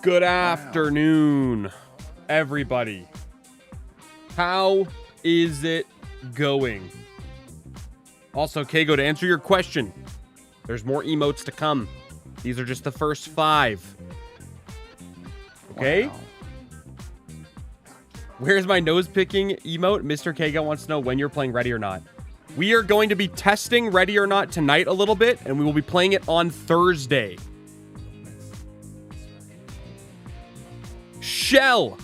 Good afternoon, everybody. How is it going? Also, Kago, to answer your question, there's more emotes to come. These are just the first 5. Okay? Wow. Where's my nose-picking emote? Mr. Kago wants to know when you're playing Ready or Not. We are going to be testing Ready or Not tonight a little bit, and we will be playing it on Thursday. Shell,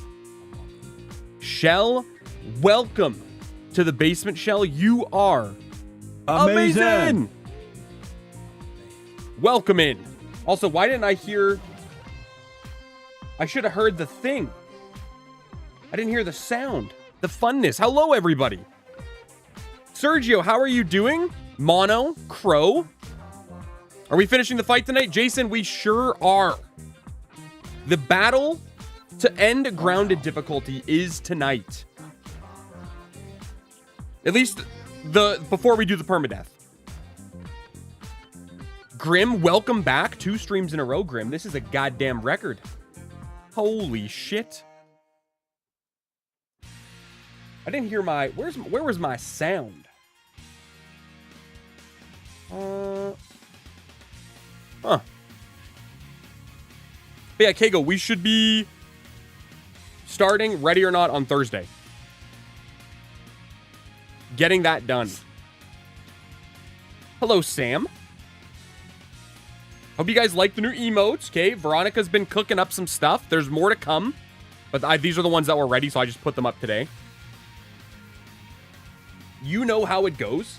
welcome to the basement, Shell. You are amazing. Welcome in. Also, why didn't I hear... I should have heard the thing. I didn't hear the sound. The funness. Hello, everybody. Sergio, how are you doing? Mono, Crow. Are we finishing the fight tonight? Jason, we sure are. The battle to end grounded difficulty is tonight. At least before we do the permadeath. Grim, welcome back. 2 streams in a row, Grim. This is a goddamn record. Holy shit. I didn't hear my... Where was my sound? Huh. But yeah, Kago, we should be starting Ready or Not on Thursday. Getting that done. Hello, Sam. Hope you guys like the new emotes, okay? Veronica's been cooking up some stuff. There's more to come. But these are the ones that were ready, so I just put them up today. You know how it goes.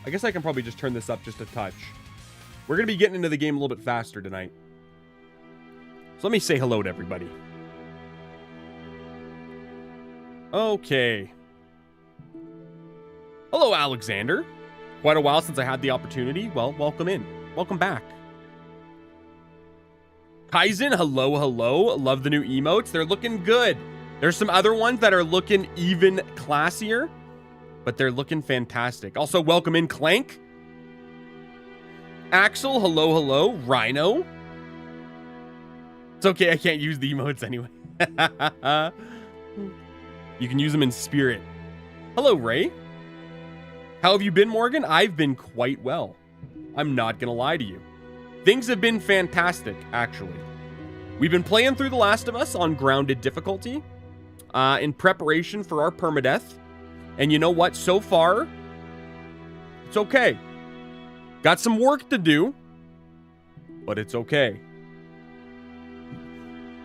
I guess I can probably just turn this up just a touch. We're going to be getting into the game a little bit faster tonight. So let me say hello to everybody. Okay. Hello, Alexander. Quite a while since I had the opportunity. Well, welcome in. Welcome back. Kaizen, hello. Love the new emotes. They're looking good. There's some other ones that are looking even classier, but they're looking fantastic. Also, welcome in, Clank. Axel, hello. Rhino. It's okay, I can't use the emotes anyway. You can use them in spirit. Hello, Ray. How have you been, Morgan? I've been quite well. I'm not gonna lie to you. Things have been fantastic, actually. We've been playing through The Last of Us on grounded difficulty in preparation for our permadeath. And you know what? So far, it's okay. Got some work to do, but it's okay.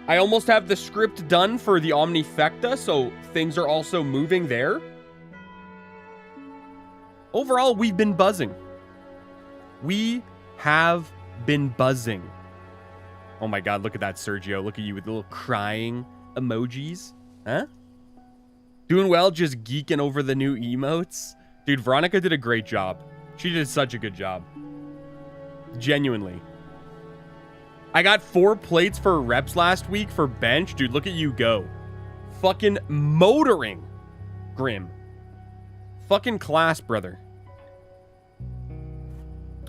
I almost have the script done for the Omnifecta, so things are also moving there. Overall, we've been buzzing. We have been buzzing. Oh my god, look at that, Sergio. Look at you with the little crying emojis. Huh? Doing well, just geeking over the new emotes. Dude, Veronica did a great job. She did such a good job. Genuinely. I got 4 plates for reps last week for bench. Dude, look at you go. Fucking motoring. Grim. Fucking class, brother.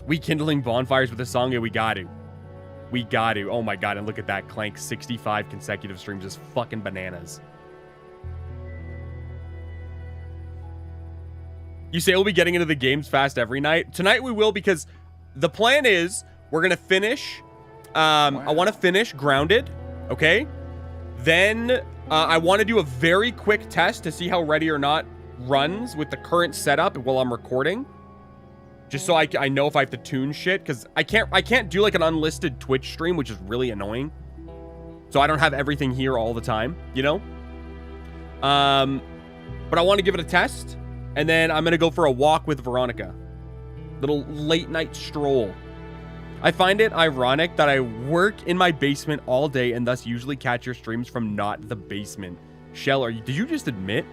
We kindling bonfires with a song? Yeah, we got to. We got to. Oh my god, and look at that. Clank 65 consecutive streams is fucking bananas. You say we'll be getting into the games fast every night? Tonight we will, because the plan is we're going to finish... I want to finish Grounded, okay? Then I want to do a very quick test to see how Ready or Not runs with the current setup while I'm recording. Just so I know if I have to tune shit, because I can't do like an unlisted Twitch stream, which is really annoying. So I don't have everything here all the time, you know? But I want to give it a test, and then I'm going to go for a walk with Veronica. Little late night stroll. I find it ironic that I work in my basement all day and thus usually catch your streams from not the basement. Shell, did you just admit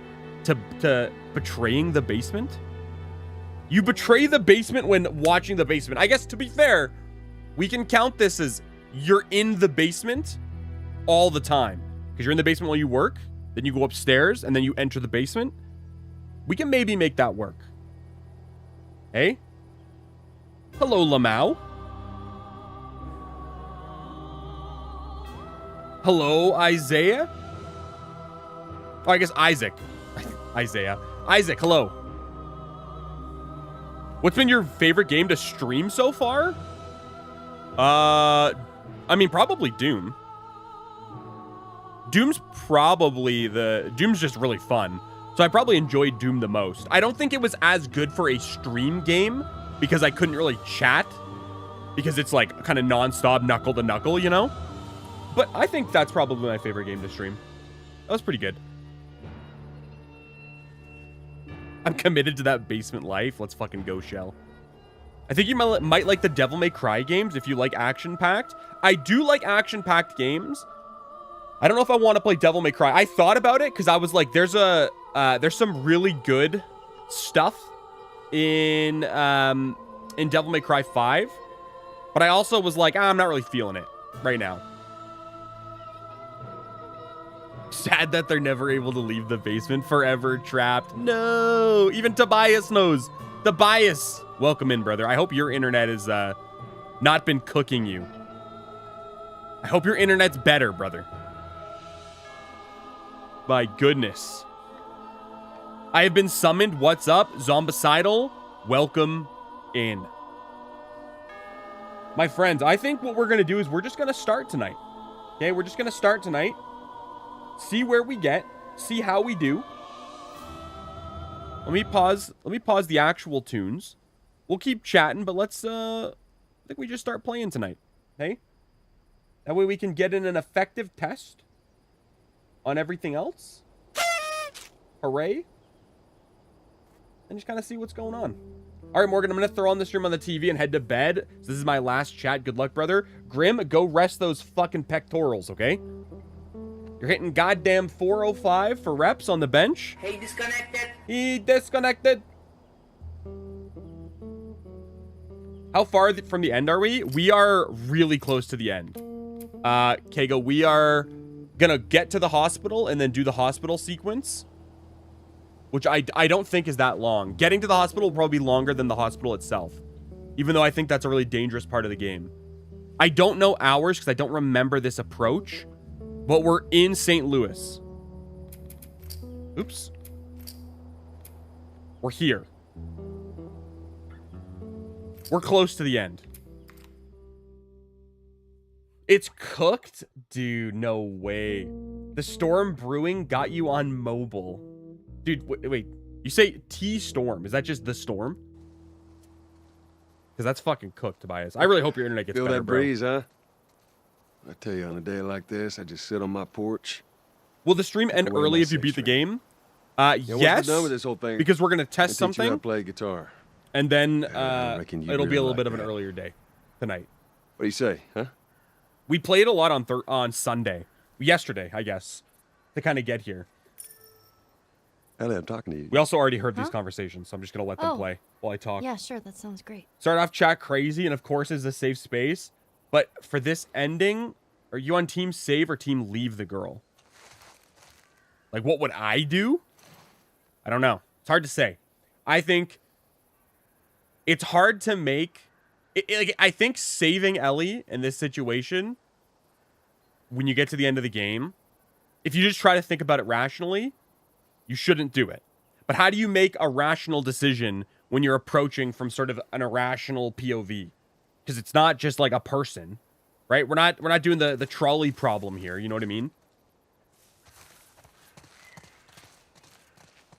to betraying the basement? You betray the basement when watching the basement. I guess, to be fair, we can count this as you're in the basement all the time. Because you're in the basement while you work, then you go upstairs, and then you enter the basement. We can maybe make that work. Hey? Hello, Lamau. Hello, Isaiah? Oh, I guess Isaac. Isaiah. Isaac, hello. What's been your favorite game to stream so far? I mean, probably Doom. Doom's just really fun. So I probably enjoyed Doom the most. I don't think it was as good for a stream game because I couldn't really chat because it's like kind of non-stop knuckle to knuckle, you know? But I think that's probably my favorite game to stream. That was pretty good. I'm committed to that basement life. Let's fucking go, Shell. I think you might like the Devil May Cry games if you like action-packed. I do like action-packed games. I don't know if I want to play Devil May Cry. I thought about it because I was like, there's some really good stuff in Devil May Cry 5. But I also was like, I'm not really feeling it right now. Sad that they're never able to leave the basement, forever trapped. No, even Tobias knows. Tobias, welcome in, brother. I hope your internet has not been cooking you. I hope your internet's better, brother. My goodness. I have been summoned. What's up, Zombicidal? Welcome in. My friends, I think what we're going to do is we're just going to start tonight. Okay, we're just going to start tonight. See where we get. See how we do. Let me pause the actual tunes. We'll keep chatting, but let's I think we just start playing tonight. Okay? That way we can get in an effective test on everything else. Hooray. And just kind of see what's going on. All right, Morgan, I'm going to throw on the stream on the TV and head to bed. So this is my last chat. Good luck, brother. Grim, go rest those fucking pectorals, okay? You're hitting goddamn 405 for reps on the bench. He disconnected. He disconnected. How far from the end are we? We are really close to the end. Kago, we are gonna get to the hospital and then do the hospital sequence, which I don't think is that long. Getting to the hospital will probably be longer than the hospital itself, even though I think that's a really dangerous part of the game. I don't know hours because I don't remember this approach. But we're in St. Louis. Oops. We're here. We're close to the end. It's cooked? Dude, no way. The Storm Brewing got you on mobile. Dude, wait. You say T-Storm. Is that just the storm? Because that's fucking cooked, Tobias. I really hope your internet gets better, Feel that bro. breeze, huh? I tell you, on a day like this, I just sit on my porch. Will the stream end early if you beat the game? Yes, done with this whole thing, because we're going to test teach you how to something, play guitar. and then I reckon you'd it'll be a really little like bit of an that. earlier day tonight. What do you say, huh? We played a lot on Sunday. Yesterday, I guess, to kind of get here. Ellie, I'm talking to you. We also already heard these conversations, so I'm just going to let them Oh. play while I talk. Yeah, sure, that sounds great. Start off chat crazy, and of course is a safe space. But for this ending, are you on team save or team leave the girl? Like, what would I do? I don't know. It's hard to say. I think it's hard to make... like, I think saving Ellie in this situation, when you get to the end of the game, if you just try to think about it rationally, you shouldn't do it. But how do you make a rational decision when you're approaching from sort of an irrational POV? Because it's not just like a person, right? We're not doing the trolley problem here. You know what I mean?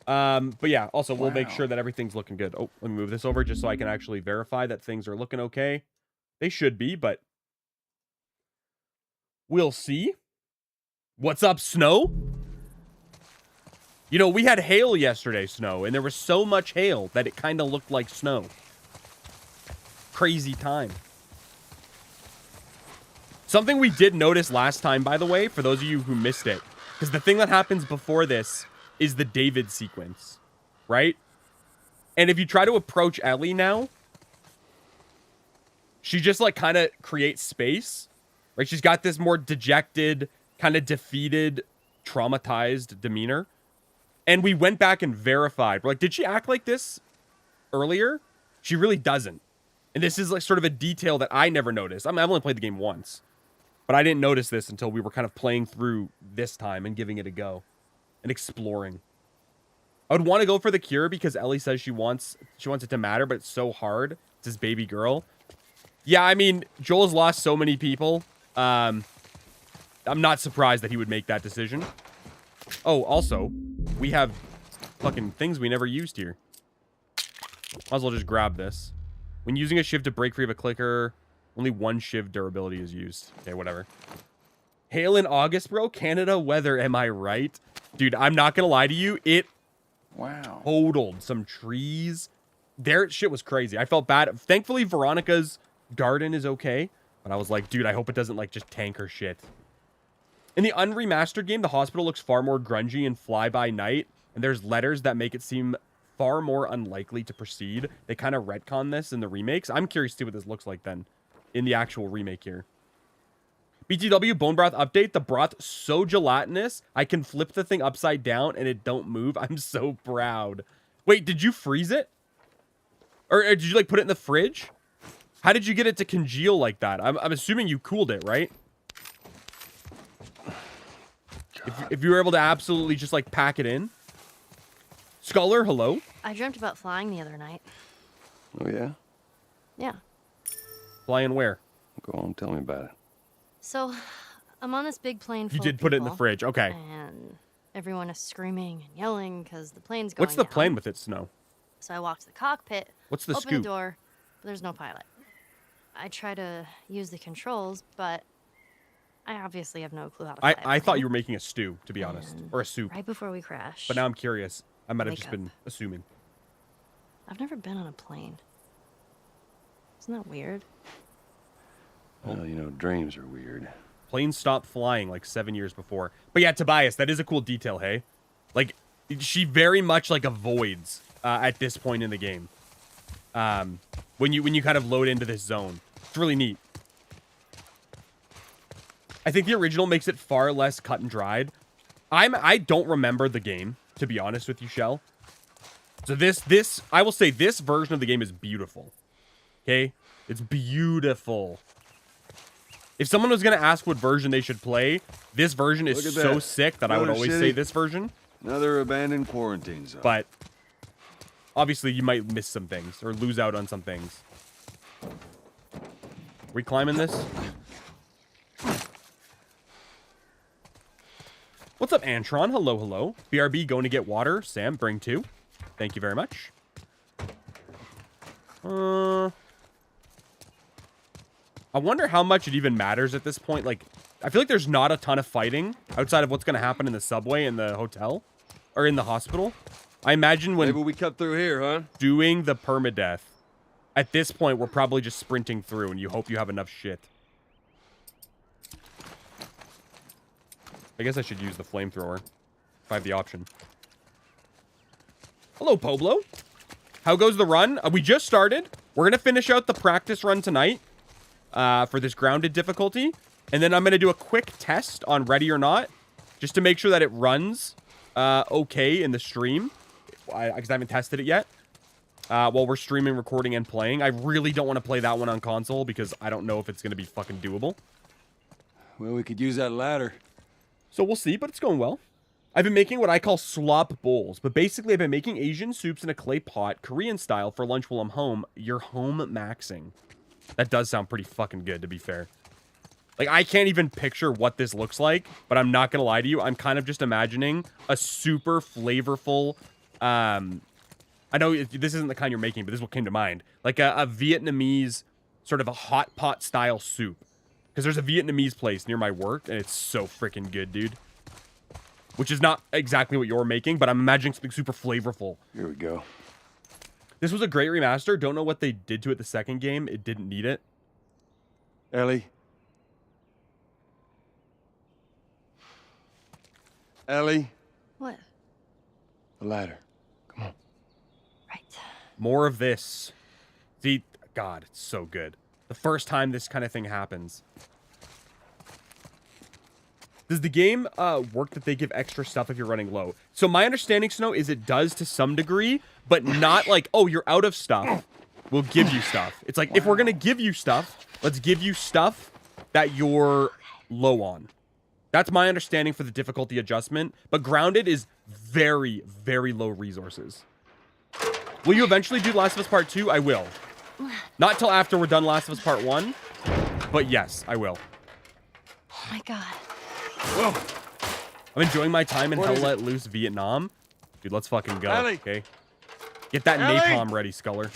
But yeah, also we'll make sure that everything's looking good. Oh, let me move this over just so I can actually verify that things are looking okay. They should be, but we'll see. What's up, Snow? You know, we had hail yesterday, Snow, and there was so much hail that it kind of looked like snow. Crazy time. Something we did notice last time, by the way, for those of you who missed it, because the thing that happens before this is the David sequence, right? And if you try to approach Ellie now, she just like kind of creates space, right? She's got this more dejected, kind of defeated traumatized demeanor. And we went back and verified. We're like, did she act like this earlier? She really doesn't. And this is like sort of a detail that I never noticed. I mean, I've only played the game once. But I didn't notice this until we were kind of playing through this time and giving it a go. And exploring. I would want to go for the cure because Ellie says she wants it to matter, but it's so hard. It's his baby girl. Yeah, I mean, Joel's lost so many people. I'm not surprised that he would make that decision. Oh, also, we have fucking things we never used here. Might as well just grab this. When using a shiv to break free of a clicker, only one shiv durability is used. Okay, whatever. Hail in August, bro. Canada weather, am I right? Dude, I'm not gonna lie to you. It totaled some trees. Their shit was crazy. I felt bad. Thankfully, Veronica's garden is okay. But I was like, dude, I hope it doesn't, like, just tank her shit. In the unremastered game, the hospital looks far more grungy and fly-by-night. And there's letters that make it seem far more unlikely to proceed. They kind of retcon this in the remakes. I'm curious to see what this looks like then in the actual remake here. BTW bone broth update. The broth so gelatinous, I can flip the thing upside down and it don't move. I'm so proud. Wait, did you freeze it? Or did you like put it in the fridge? How did you get it to congeal like that? I'm assuming you cooled it, right? If you were able to absolutely just like pack it in. Scholar, hello? I dreamt about flying the other night. Oh, yeah? Yeah. Flying where? Go on, tell me about it. So, I'm on this big plane full You did of put it in the people, fridge. Okay. And everyone is screaming and yelling because the plane's going What's the down. plane with its snow? So I walk to the cockpit, What's the open scoop? the door, but there's no pilot. I try to use the controls, but I obviously have no clue how to fly I a thought plane. you were making a stew, to be honest. And Or a soup. Right before we crash. But now I'm curious. I might have Wake just up. been assuming. I've never been on a plane. Isn't that weird? Well, you know, dreams are weird. Planes stopped flying like 7 years before. But yeah, Tobias, that is a cool detail, hey? Like, she very much like avoids at this point in the game. When you kind of load into this zone. It's really neat. I think the original makes it far less cut and dried. I don't remember the game, to be honest with you, Shell. So this I will say this version of the game is beautiful. Okay? It's beautiful. If someone was going to ask what version they should play, this version is Look at so that. sick that I would Another always city. say this version. Another abandoned quarantine zone. But obviously you might miss some things or lose out on some things. We climbing this? What's up, Antron? Hello, hello. BRB going to get water. Sam, bring two. Thank you very much. I wonder how much it even matters at this point. Like, I feel like there's not a ton of fighting outside of what's going to happen in the subway, in the hotel, or in the hospital. I imagine when Maybe we cut through here, huh? doing the permadeath, at this point, we're probably just sprinting through, and you hope you have enough shit. I guess I should use the flamethrower if I have the option. Hello, Poblo. How goes the run? We just started. We're going to finish out the practice run tonight for this grounded difficulty. And then I'm going to do a quick test on Ready or Not just to make sure that it runs okay in the stream because I haven't tested it yet while we're streaming, recording, and playing. I really don't want to play that one on console because I don't know if it's going to be fucking doable. Well, we could use that ladder. So we'll see, but it's going well. I've been making what I call slop bowls, but basically I've been making Asian soups in a clay pot, Korean style, for lunch while I'm home. You're home maxing. That does sound pretty fucking good, to be fair. Like, I can't even picture what this looks like, but I'm not gonna lie to you. I'm kind of just imagining a super flavorful, I know this isn't the kind you're making, but this is what came to mind. Like a Vietnamese, sort of a hot pot style soup. Because there's a Vietnamese place near my work, and it's so freaking good, dude. Which is not exactly what you're making, but I'm imagining something super flavorful. Here we go. This was a great remaster. Don't know what they did to it the second game. It didn't need it. Ellie? Ellie? What? The ladder. Come on. Right. More of this. See, God, it's so good. The first time this kind of thing happens. Does the game work that they give extra stuff if you're running low? So my understanding, Snow, is it does to some degree, but not like, oh, you're out of stuff. We'll give you stuff. It's like, if we're going to give you stuff, let's give you stuff that you're low on. That's my understanding for the difficulty adjustment. But Grounded is very, very low resources. Will you eventually do Last of Us Part 2? I will. Not till after we're done Last of Us Part 1. But yes, I will. Oh my god. Whoa. I'm enjoying my time in What Hell is Let Loose, Vietnam. Dude, let's fucking go, Ellie. okay? Get that Ellie. napalm ready, Sculler.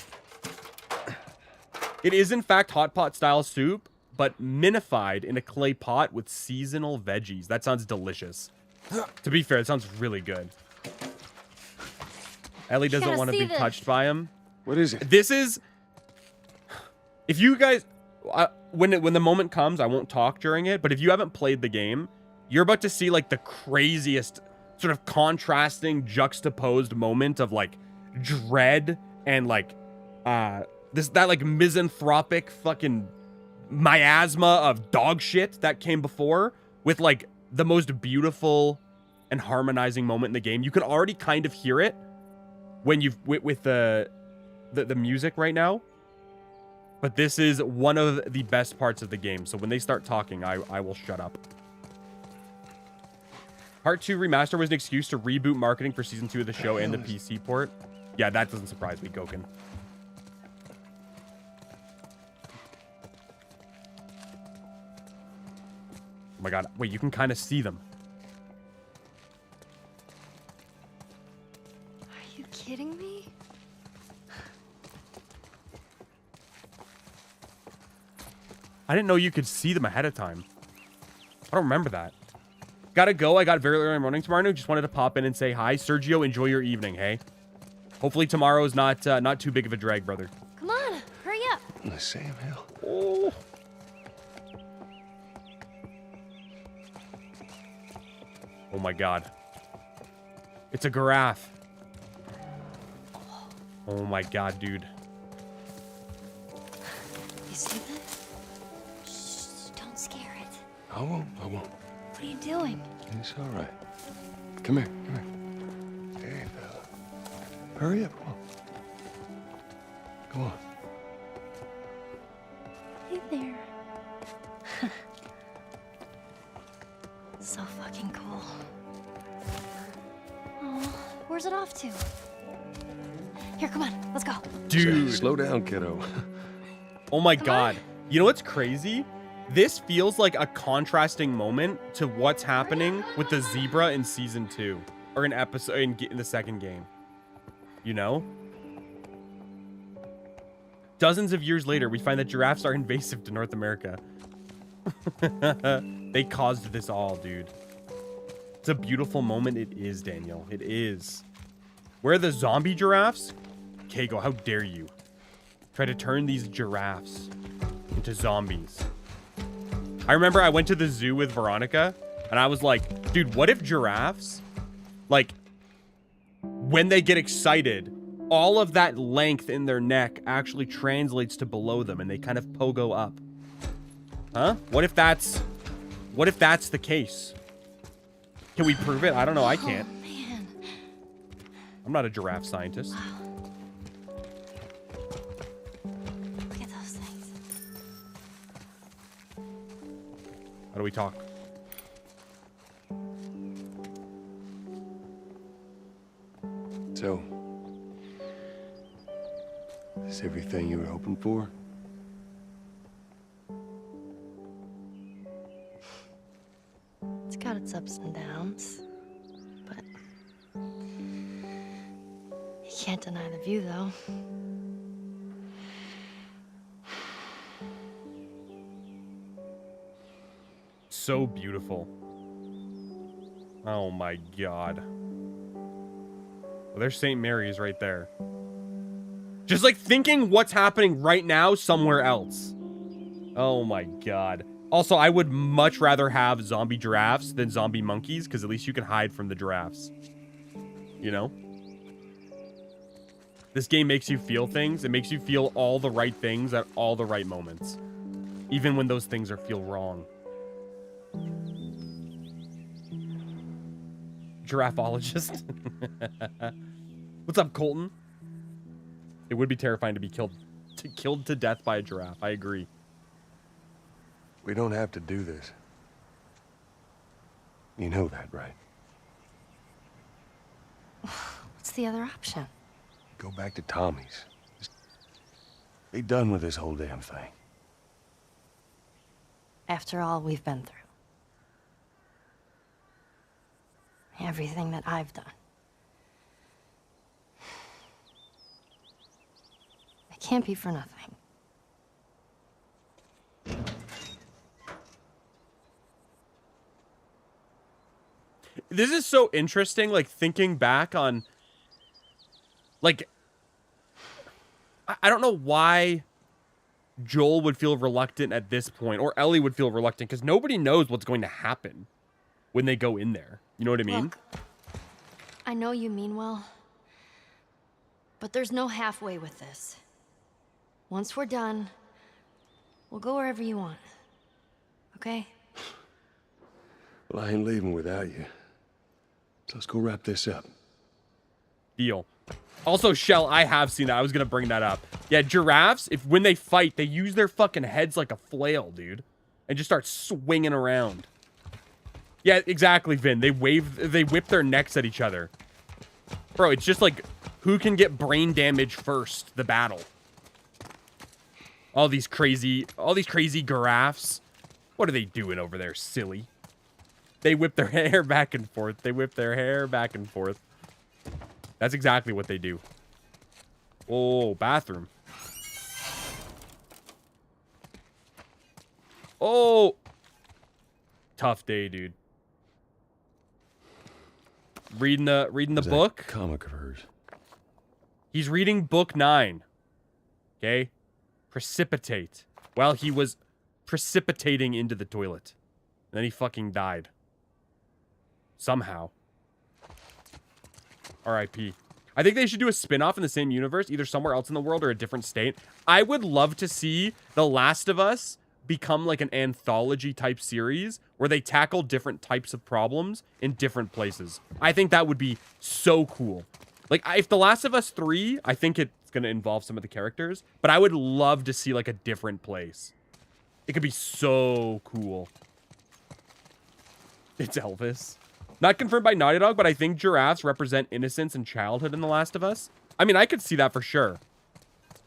It is, in fact, hot pot style soup, but minified in a clay pot with seasonal veggies. That sounds delicious. To be fair, it sounds really good. Ellie doesn't want to be touched by him. What is it? This is... If you guys... when the moment comes, I won't talk during it, but if you haven't played the game, you're about to see, like, the craziest sort of contrasting, juxtaposed moment of, like, dread and, like, that, like, misanthropic fucking miasma of dog shit that came before with, like, the most beautiful and harmonizing moment in the game. You can already kind of hear it when you've with the music right now. But this is one of the best parts of the game. So when they start talking, I will shut up. Part 2 Remaster was an excuse to reboot marketing for Season 2 of the show and the PC port. Yeah, that doesn't surprise me, Gokin. Oh my god. Wait, you can kind of see them. Are you kidding me? I didn't know you could see them ahead of time. I don't remember that. Gotta go. I got very early in the morning tomorrow. Just wanted to pop in and say hi. Sergio, enjoy your evening, hey? Hopefully tomorrow is not too big of a drag, brother. Come on, hurry up. The Sam Hill. Oh. Oh my god. It's a giraffe. Oh my god, dude. You see that? Shh, don't scare it. I won't. What are you doing? It's all right. Come here. Hey, fella. Hurry up. Come on. Hey there. So fucking cool. Oh, where's it off to? Here, come on, let's go. Dude. Slow down, kiddo. Oh my Come god. on. You know what's crazy? This feels like a contrasting moment to what's happening with the zebra in Season 2. Or in the second game. You know? Dozens of years later, we find that giraffes are invasive to North America. They caused this all, dude. It's a beautiful moment. It is, Daniel. It is. Where are the zombie giraffes? Kago, how dare you? Try to turn these giraffes into zombies. I remember I went to the zoo with Veronica, and I was like, dude, what if giraffes, like, when they get excited, all of that length in their neck actually translates to below them, and they kind of pogo up? Huh? What if that's the case? Can we prove it? I don't know. I can't. Oh, man. I'm not a giraffe scientist. Wow. Look at those things. How do we talk? So, is everything you were hoping for? It's got its ups and downs, but you can't deny the view, though. So beautiful. Oh my god. Well, there's St. Mary's right there. Just like thinking what's happening right now somewhere else. Oh my god. Also, I would much rather have zombie giraffes than zombie monkeys, because at least you can hide from the giraffes. You know? This game makes you feel things. It makes you feel all the right things at all the right moments. Even when those things feel wrong. Giraffeologist. What's up, Colton? It would be terrifying to be killed to death by a giraffe. I agree. We don't have to do this. You know that, right? What's the other option? Go back to Tommy's. Just be done with this whole damn thing. After all we've been through. Everything that I've done. It can't be for nothing. This is so interesting, like, thinking back on, like, I don't know why Joel would feel reluctant at this point, or Ellie would feel reluctant, because nobody knows what's going to happen when they go in there. You know what I mean? Look, I know you mean well, but there's no halfway with this. Once we're done, we'll go wherever you want. Okay? Well, I ain't leaving without you. So let's go wrap this up. Deal. Also, Shell, I have seen that. I was going to bring that up. Yeah, giraffes, when they fight, they use their fucking heads like a flail, dude. And just start swinging around. Yeah, exactly, Vin. They whip their necks at each other. Bro, it's just like, who can get brain damage first? The battle. All these crazy giraffes. What are they doing over there, silly? They whip their hair back and forth. They whip their hair back and forth. That's exactly what they do. Oh, bathroom. Oh. Tough day, dude. Reading the book. Comic of hers. He's reading book 9. Okay? Precipitate. While he was precipitating into the toilet. And then he fucking died. Somehow. R.I.P. I think they should do a spin-off in the same universe, either somewhere else in the world or a different state. I would love to see The Last of Us become like an anthology type series where they tackle different types of problems in different places. I think that would be so cool. Like, if The Last of Us 3, I think it's going to involve some of the characters, but I would love to see like a different place. It could be so cool. It's Elvis. Not confirmed by Naughty Dog, but I think giraffes represent innocence and childhood in The Last of Us. I mean, I could see that for sure.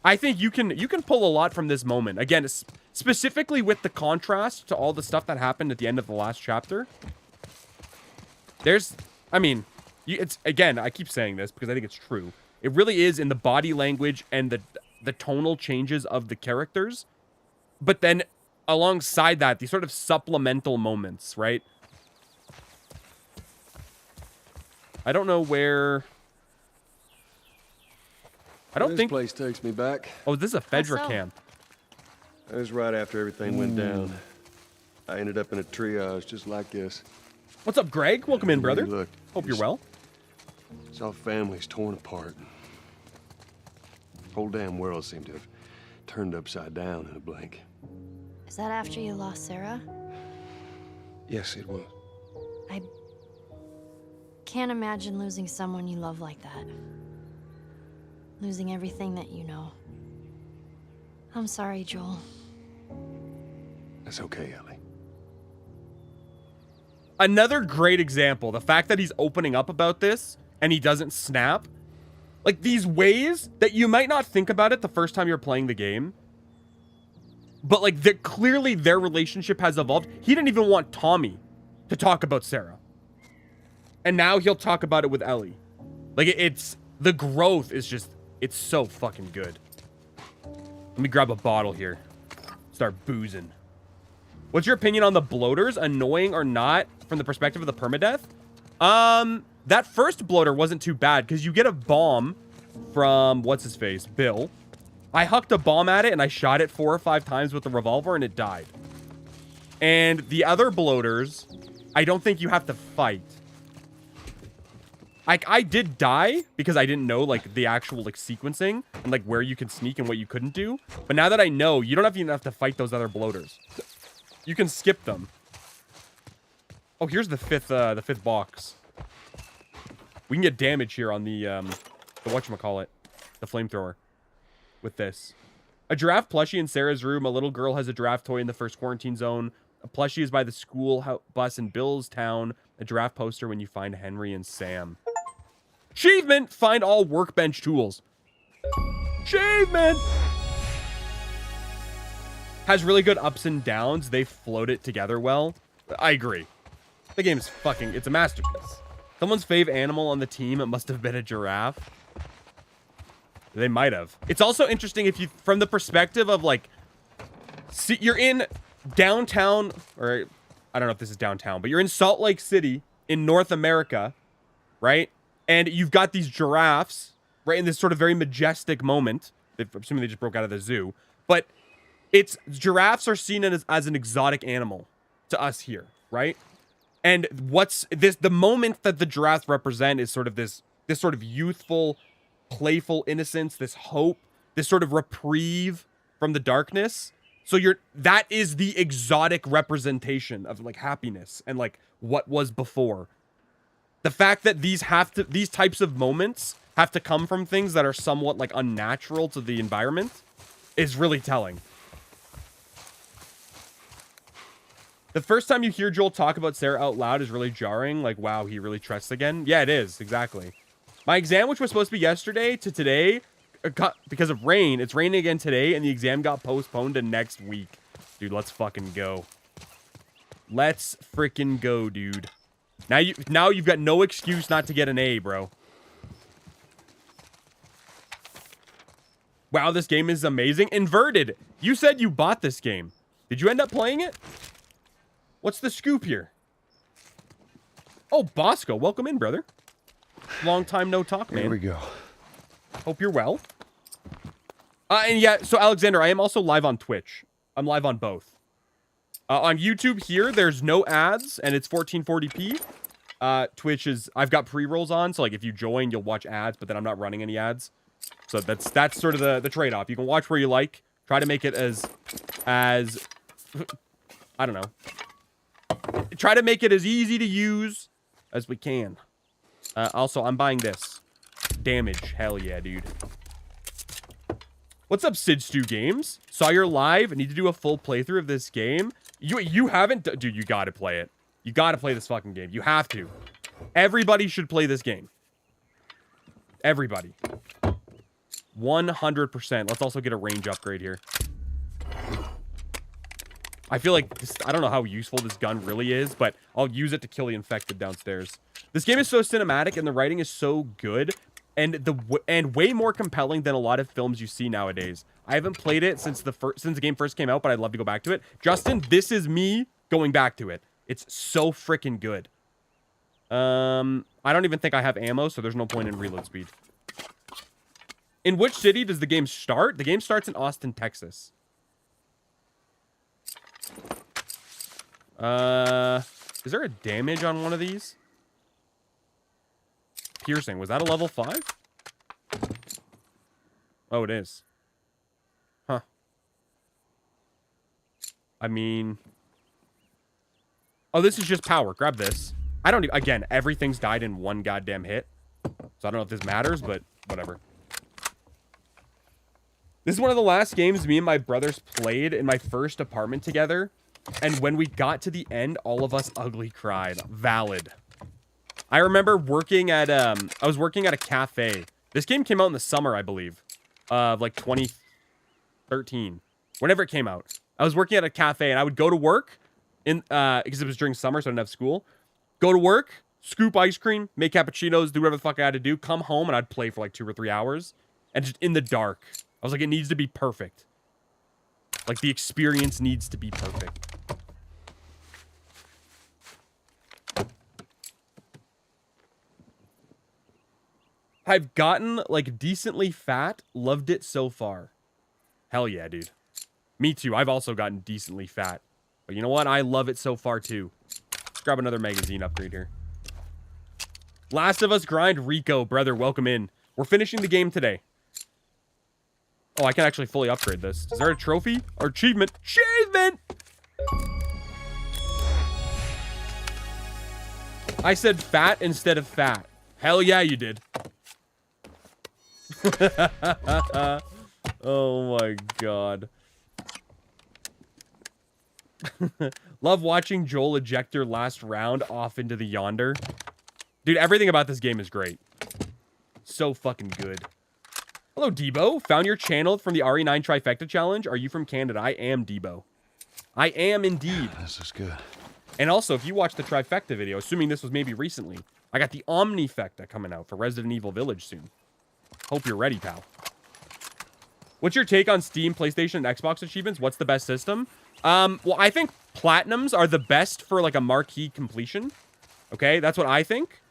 I think you can pull a lot from this moment. Again, specifically with the contrast to all the stuff that happened at the end of the last chapter. I mean, it's, again, I keep saying this because I think it's true. It really is in the body language and the tonal changes of the characters. But then alongside that, these sort of supplemental moments, right? I don't know where... I don't think... This place takes me back. Oh, this is a Fedra so? camp. That was right after everything went down. I ended up in a triage just like this. What's up, Greg? Welcome in, brother. Look, Hope you're well. Saw families torn apart. Whole damn world seemed to have turned upside down in a blink. Is that after you lost Sarah? Yes, it was. I can't imagine losing someone you love like that. Losing everything that you know. I'm sorry, Joel. That's okay, Ellie. Another great example. The fact that he's opening up about this and he doesn't snap. Like, these ways that you might not think about it the first time you're playing the game. But, like, clearly their relationship has evolved. He didn't even want Tommy to talk about Sarah. And now he'll talk about it with Ellie. Like, the growth is just, it's so fucking good. Let me grab a bottle here. Start boozing. What's your opinion on the bloaters? Annoying or not from the perspective of the permadeath? That first bloater wasn't too bad because you get a bomb from, what's his face? Bill. I hucked a bomb at it and I shot it 4 or 5 times with the revolver and it died. And the other bloaters, I don't think you have to fight. I did die because I didn't know, like, the actual, like, sequencing and, like, where you can sneak and what you couldn't do. But now that I know, you don't even have to fight those other bloaters. You can skip them. Oh, here's the fifth box. We can get damage here on the whatchamacallit, the flamethrower with this. A giraffe plushie in Sarah's room. A little girl has a giraffe toy in the first quarantine zone. A plushie is by the school bus in Bill's town. A giraffe poster when you find Henry and Sam. Achievement! Find all workbench tools. Achievement! Has really good ups and downs. They float it together well. I agree. The game is fucking... It's a masterpiece. Someone's fave animal on the team. It must have been a giraffe. They might have. It's also interesting if you... From the perspective of, like... See, you're in downtown... Or... I don't know if this is downtown. But you're in Salt Lake City in North America. Right? And you've got these giraffes, right, in this sort of very majestic moment. I'm assuming they just broke out of the zoo. But giraffes are seen as an exotic animal to us here, right? And the moment that the giraffes represent is sort of this sort of youthful, playful innocence, this hope, this sort of reprieve from the darkness. So that is the exotic representation of like happiness and like what was before. The fact that these types of moments have to come from things that are somewhat like unnatural to the environment is really telling. The first time you hear Joel talk about Sarah out loud is really jarring. Like, wow, he really trusts again. Yeah, it is. Exactly. My exam, which was supposed to be yesterday to today, because of rain, it's raining again today, and the exam got postponed to next week. Dude, let's fucking go. Let's freaking go, dude. Now you've got no excuse not to get an A, bro. Wow, this game is amazing. Inverted. You said you bought this game. Did you end up playing it? What's the scoop here? Oh, Bosco, welcome in, brother. Long time no talk, man. Here we go. Hope you're well. And yeah, so Alexander, I am also live on Twitch. I'm live on both. On YouTube here, there's no ads, and it's 1440p. Twitch is... I've got pre-rolls on, so like if you join, you'll watch ads, but then I'm not running any ads. So that's sort of the trade-off. You can watch where you like. Try to make it as... I don't know. Try to make it as easy to use as we can. Also, I'm buying this. Damage. Hell yeah, dude. What's up, Sid Stew Games? Saw your live. Need to do a full playthrough of this game. You haven't... Dude, you gotta play it. You gotta play this fucking game. You have to. Everybody should play this game. Everybody. 100%. Let's also get a range upgrade here. I feel like this, I don't know how useful this gun really is, but I'll use it to kill the infected downstairs. This game is so cinematic and the writing is so good and way more compelling than a lot of films you see nowadays. I haven't played it since the game first came out, but I'd love to go back to it. Justin, this is me going back to it. It's so freaking good. I don't even think I have ammo, so there's no point in reload speed. In which city does the game start? The game starts in Austin, Texas. Is there a damage on one of these? Piercing. Was that a level 5? Oh, it is. Huh. I mean... Oh, this is just power. Grab this. I don't... Again, everything's died in one goddamn hit. So I don't know if this matters, but whatever. This is one of the last games me and my brothers played in my first apartment together. And when we got to the end, all of us ugly cried. Valid. I remember working at, I was working at a cafe. This game came out in the summer, I believe. Of like 2013. Whenever it came out. I was working at a cafe and I would go to work because it was during summer, so I didn't have school. Go to work, scoop ice cream, make cappuccinos, do whatever the fuck I had to do, come home, and I'd play for like 2 or 3 hours. And just in the dark. I was like, it needs to be perfect. Like, the experience needs to be perfect. I've gotten, like, decently fat. Loved it so far. Hell yeah, dude. Me too. I've also gotten decently fat. But you know what? I love it so far, too. Let's grab another magazine upgrade here. Last of Us Grind Rico. Brother, welcome in. We're finishing the game today. Oh, I can actually fully upgrade this. Is there a trophy? Or achievement? Achievement! I said fat instead of fat. Hell yeah, you did. Oh my god. Love watching Joel eject your last round off into the yonder. Dude, everything about this game is great. So fucking good. Hello, Debo. Found your channel from the RE9 Trifecta Challenge. Are you from Canada? I am Debo. I am indeed. This is good. And also, if you watch the Trifecta video, assuming this was maybe recently, I got the Omnifecta coming out for Resident Evil Village soon. Hope you're ready, pal. What's your take on Steam, PlayStation, and Xbox achievements? What's the best system? Well, I think Platinums are the best for, like, a marquee completion. Okay? That's what I think.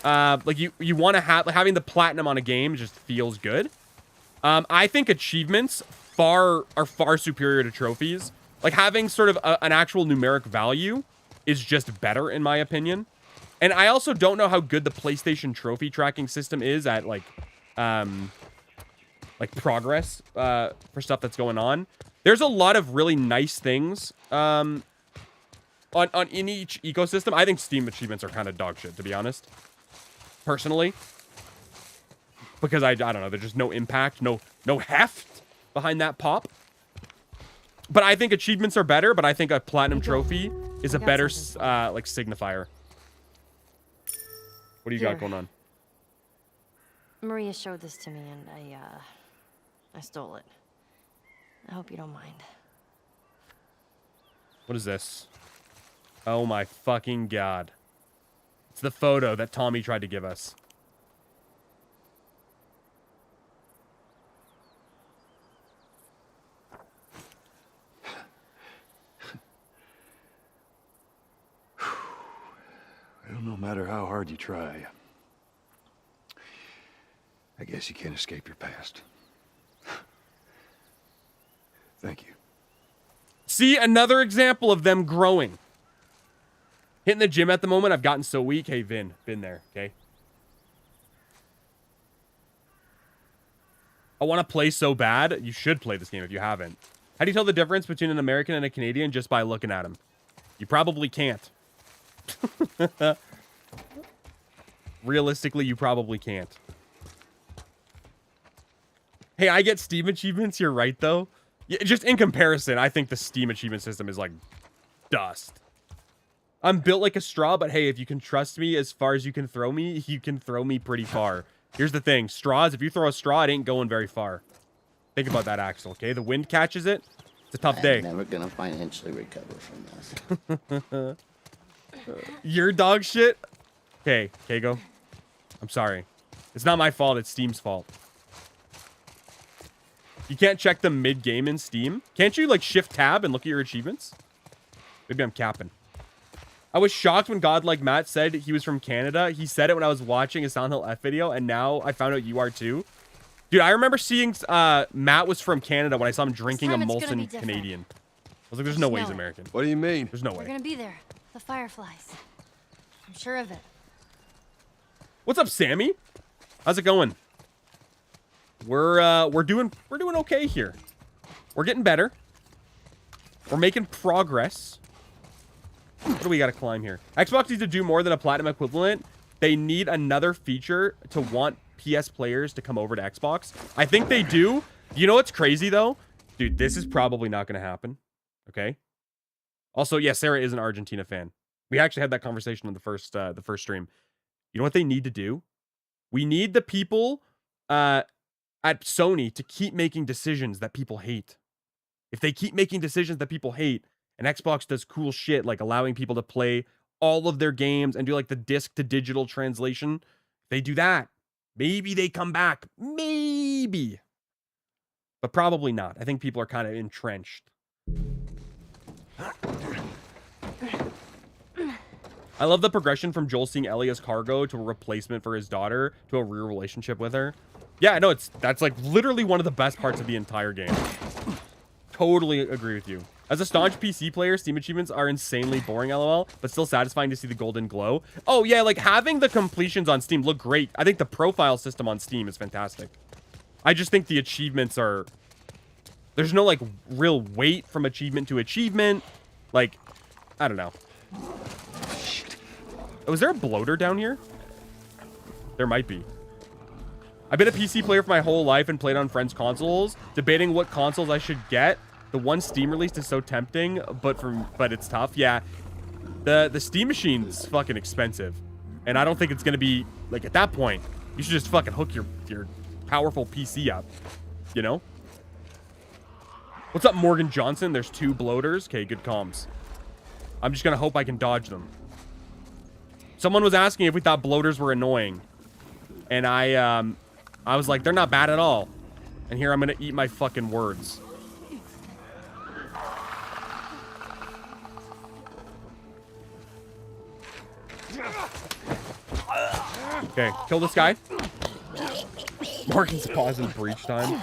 Like, you want to have... Like, having the Platinum on a game just feels good. I think achievements are far superior to trophies. Like, having sort of an actual numeric value is just better, in my opinion. And I also don't know how good the PlayStation trophy tracking system is at, like progress for stuff that's going on. There's a lot of really nice things in each ecosystem. I think Steam achievements are kind of dog shit, to be honest. Personally. Because I don't know, there's just no impact, no heft behind that pop. But I think achievements are better, but I think a platinum trophy is a better like signifier. What do you got going on? Maria showed this to me and I stole it. I hope you don't mind. What is this? Oh my fucking god. It's the photo that Tommy tried to give us. Well, no matter how hard you try, I guess you can't escape your past. Thank you. See, another example of them growing. Hitting the gym at the moment, I've gotten so weak. Hey, Vin, been there, okay? I want to play so bad. You should play this game if you haven't. How do you tell the difference between an American and a Canadian just by looking at them? You probably can't. Realistically, you probably can't. Hey, I get Steam achievements. You're right, though. Yeah, just in comparison, I think the Steam achievement system is like dust. I'm built like a straw, but hey, if you can trust me as far as you can throw me pretty far. Here's the thing. Straws, if you throw a straw, it ain't going very far. Think about that, Axel, okay? The wind catches it. It's a tough day. I'm never gonna financially recover from this. Your dog shit? Okay, Kago. I'm sorry. It's not my fault, it's Steam's fault. You can't check them mid-game in Steam? Can't you, like, shift tab and look at your achievements? Maybe I'm capping. I was shocked when Godlike Matt said he was from Canada. He said it when I was watching a Silent Hill F video, and now I found out you are too. Dude, I remember seeing Matt was from Canada when I saw him drinking a Molson Canadian. I was like, there's no way he's American. What do you mean? There's no They're way. gonna be there. The fireflies. I'm sure of it. What's up, Sammy? How's it going? We're doing okay here. We're getting better. We're making progress. What do we got to climb here? Xbox needs to do more than a platinum equivalent. They need another feature to want PS players to come over to Xbox. I think they do. You know what's crazy though? Dude, this is probably not going to happen. Okay. Also, yeah, Sarah is an Argentina fan. We actually had that conversation on the first stream. You know what they need to do? We need the people at Sony to keep making decisions that people hate. If they keep making decisions that people hate, and Xbox does cool shit like allowing people to play all of their games and do like the disc to digital translation, if they do that, maybe they come back. Maybe. But probably not. I think people are kind of entrenched. I love the progression from Joel seeing Ellie as cargo to a replacement for his daughter to a real relationship with her. Yeah, no, that's like literally one of the best parts of the entire game. Totally agree with you. As a staunch PC player, Steam achievements are insanely boring, lol, but still satisfying to see the golden glow. Oh yeah, like having the completions on Steam look great. I think the profile system on Steam is fantastic. I just think the achievements are... There's no like real weight from achievement to achievement. Like, I don't know. Oh, is there a bloater down here? There might be. I've been a PC player for my whole life and played on friends' consoles, debating what consoles I should get. The one Steam released is so tempting, but it's tough. Yeah, the Steam machine's fucking expensive, and I don't think it's gonna be like at that point. You should just fucking hook your powerful PC up, you know? What's up, Morgan Johnson? There's 2 bloaters. Okay, good comms. I'm just gonna hope I can dodge them. Someone was asking if we thought bloaters were annoying, and I was like, they're not bad at all. And here I'm gonna eat my fucking words. Okay, kill this guy. Morgan's pausing breach time.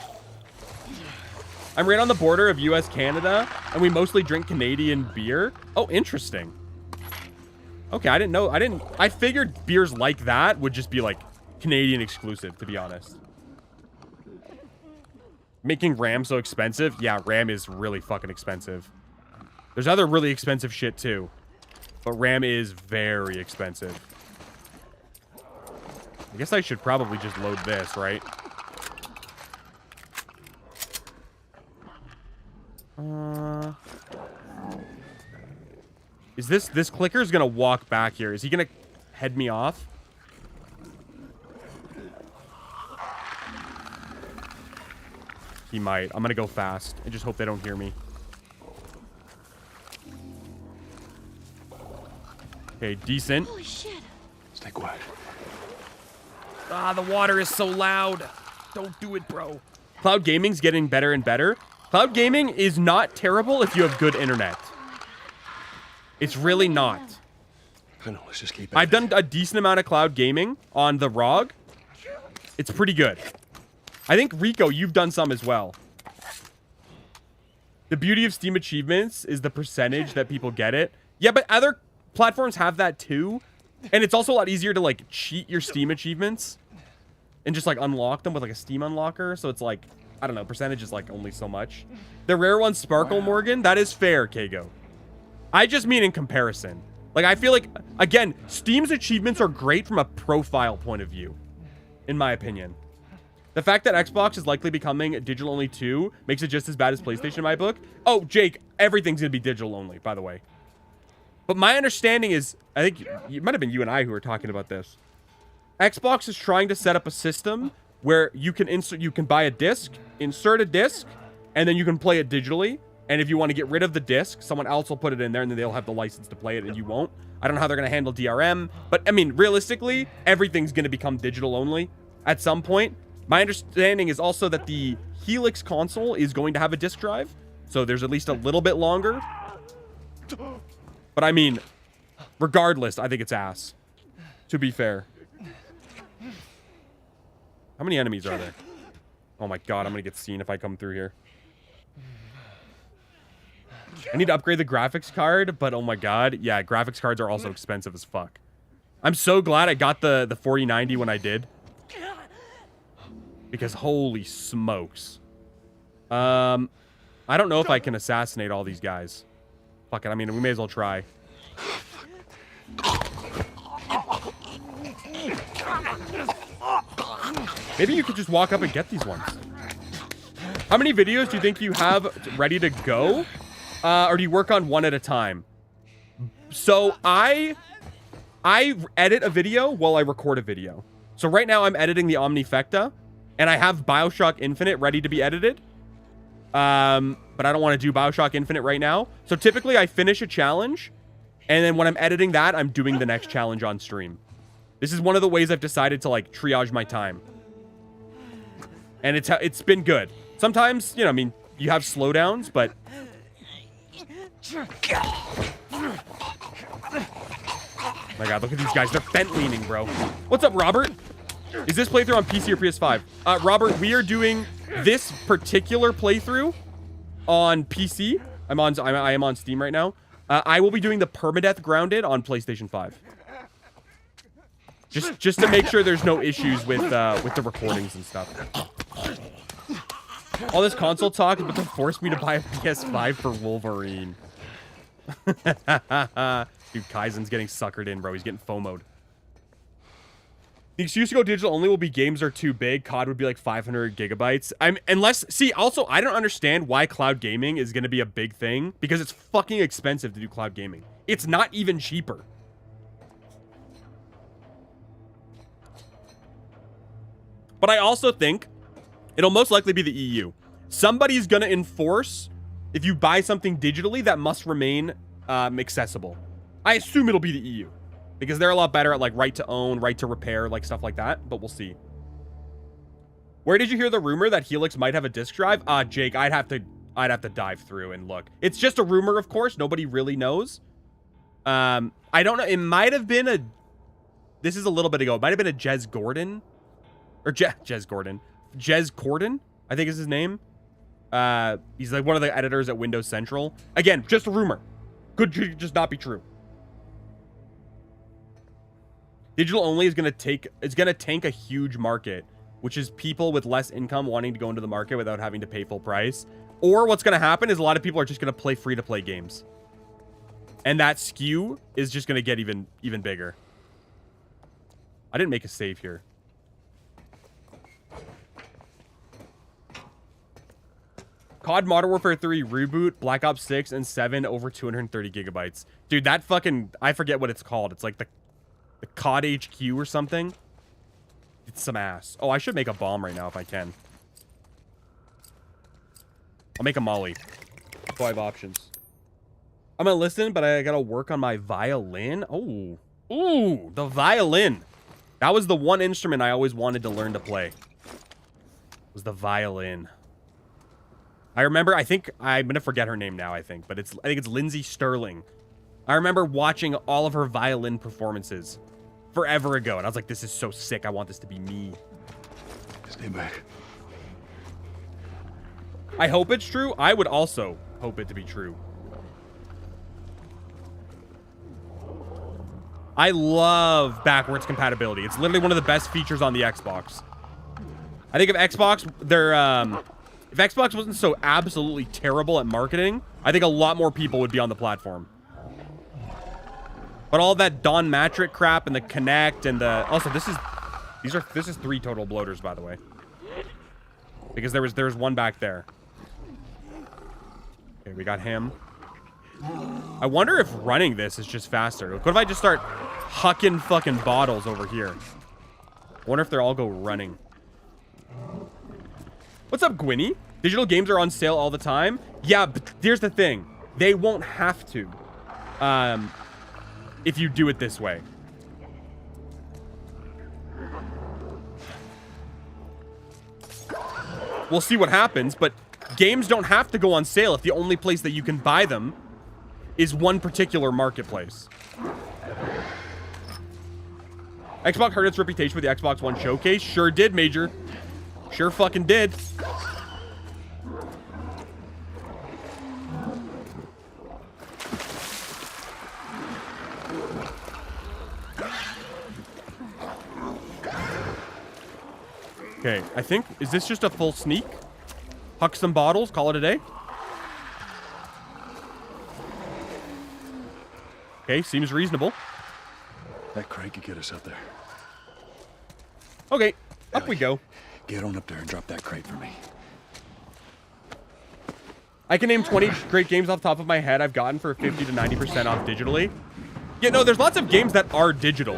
I'm right on the border of US Canada, and we mostly drink Canadian beer. Oh, interesting. Okay, I didn't know. I figured beers like that would just be like Canadian exclusive, to be honest. Making RAM so expensive? Yeah, RAM is really fucking expensive. There's other really expensive shit too, but RAM is very expensive. I guess I should probably just load this, right? Is this clicker is gonna walk back here? Is he gonna head me off? He might. I'm gonna go fast. I just hope they don't hear me. Okay, decent. Holy shit. Stay quiet. Ah, the water is so loud. Don't do it, bro. Cloud gaming's getting better and better. Cloud gaming is not terrible if you have good internet. It's really not. I know, let's just keep it. I've done a decent amount of cloud gaming on the ROG. It's pretty good. I think, Rico, you've done some as well. The beauty of Steam achievements is the percentage that people get it. Yeah, but other platforms have that too. And it's also a lot easier to, like, cheat your Steam achievements and just, like, unlock them with, like, a Steam unlocker. So it's, like, I don't know, percentage is, like, only so much. The rare ones sparkle, Morgan. That is fair, Kago. I just mean in comparison. Like, I feel like, again, Steam's achievements are great from a profile point of view, in my opinion. The fact that Xbox is likely becoming digital only too makes it just as bad as PlayStation in my book. Oh, Jake, everything's going to be digital only, by the way. But my understanding is, I think it might have been you and I who were talking about this. Xbox is trying to set up a system where you can buy a disc, insert a disc, and then you can play it digitally. And if you want to get rid of the disc, someone else will put it in there, and then they'll have the license to play it, and you won't. I don't know how they're going to handle DRM, but I mean, realistically, everything's going to become digital only at some point. My understanding is also that the Helix console is going to have a disc drive, so there's at least a little bit longer. But I mean, regardless, I think it's ass, to be fair. How many enemies are there? Oh my god, I'm going to get seen if I come through here. I need to upgrade the graphics card, but oh my god. Yeah, graphics cards are also expensive as fuck. I'm so glad I got the 4090 when I did. Because holy smokes. I don't know if I can assassinate all these guys. Fuck it, I mean, we may as well try. Maybe you could just walk up and get these ones. How many videos do you think you have ready to go? Or do you work on one at a time? So I edit a video while I record a video. So right now I'm editing the Omnifecta, and I have BioShock Infinite ready to be edited. But I don't want to do BioShock Infinite right now. So typically I finish a challenge, and then when I'm editing that, I'm doing the next challenge on stream. This is one of the ways I've decided to, like, triage my time. And it's been good. Sometimes, you know, I mean, you have slowdowns, but... My god, look at these guys. They're bent leaning, bro. What's up, Robert? Is this playthrough on PC or PS5? Robert, we are doing this particular playthrough on PC. I am on Steam right now. I will be doing the permadeath grounded on PlayStation 5. Just to make sure there's no issues with the recordings and stuff. All this console talk is but to force me to buy a PS5 for Wolverine. Dude, Kaizen's getting suckered in, bro. He's getting FOMO'd. The excuse to go digital only will be games are too big. COD would be like 500 gigabytes. Also, I don't understand why cloud gaming is going to be a big thing because it's fucking expensive to do cloud gaming. It's not even cheaper. But I also think it'll most likely be the EU. Somebody's going to enforce if you buy something digitally that must remain accessible. I assume it'll be the EU. Because they're a lot better at like right to own, right to repair, like stuff like that. But we'll see. Where did you hear the rumor that Helix might have a disk drive? Jake, I'd have to dive through and look. It's just a rumor, of course. Nobody really knows. I don't know. It might have been a. This is a little bit ago. It might have been a Jez Gordon, or Jez Gordon, Jez Corden, I think is his name. He's like one of the editors at Windows Central. Again, just a rumor. Could just not be true. Digital only is going to tank a huge market, which is people with less income wanting to go into the market without having to pay full price. Or what's going to happen is a lot of people are just going to play free-to-play games. And that skew is just going to get even bigger. I didn't make a save here. COD Modern Warfare 3 reboot, Black Ops 6 and 7 over 230 gigabytes. Dude, that fucking, I forget what it's called. It's like the COD HQ or something. It's some ass. Oh, I should make a bomb right now if I can. I'll make a molly. 5 options. I'm gonna listen, but I gotta work on my violin. Oh. Ooh, the violin. That was the one instrument I always wanted to learn to play. Was the violin. I remember, I think, I'm gonna forget her name now, I think it's Lindsay Sterling. I remember watching all of her violin performances forever ago, and I was like, this is so sick. I want this to be me. Stay back. I hope it's true. I would also hope it to be true. I love backwards compatibility. It's literally one of the best features on the Xbox. I think if Xbox, if Xbox wasn't so absolutely terrible at marketing, I think a lot more people would be on the platform. But all that Don Matrick crap and the Kinect and the... Also, this is 3 total bloaters, by the way. Because there was one back there. Okay, we got him. I wonder if running this is just faster. What if I just start hucking fucking bottles over here? I wonder if they'll all go running. What's up, Gwynny? Digital games are on sale all the time? Yeah, but here's the thing. They won't have to. If you do it this way. We'll see what happens, but games don't have to go on sale if the only place that you can buy them is one particular marketplace. Xbox hurt its reputation with the Xbox One showcase. Sure did, Major. Sure fucking did. Okay, I think, is this just a full sneak? Huck some bottles, call it a day? Okay, seems reasonable. That crate could get us up there. Okay, up we go. Get on up there and drop that crate for me. I can name 20 great games off the top of my head I've gotten for 50 to 90% off digitally. Yeah, no, there's lots of games that are digital.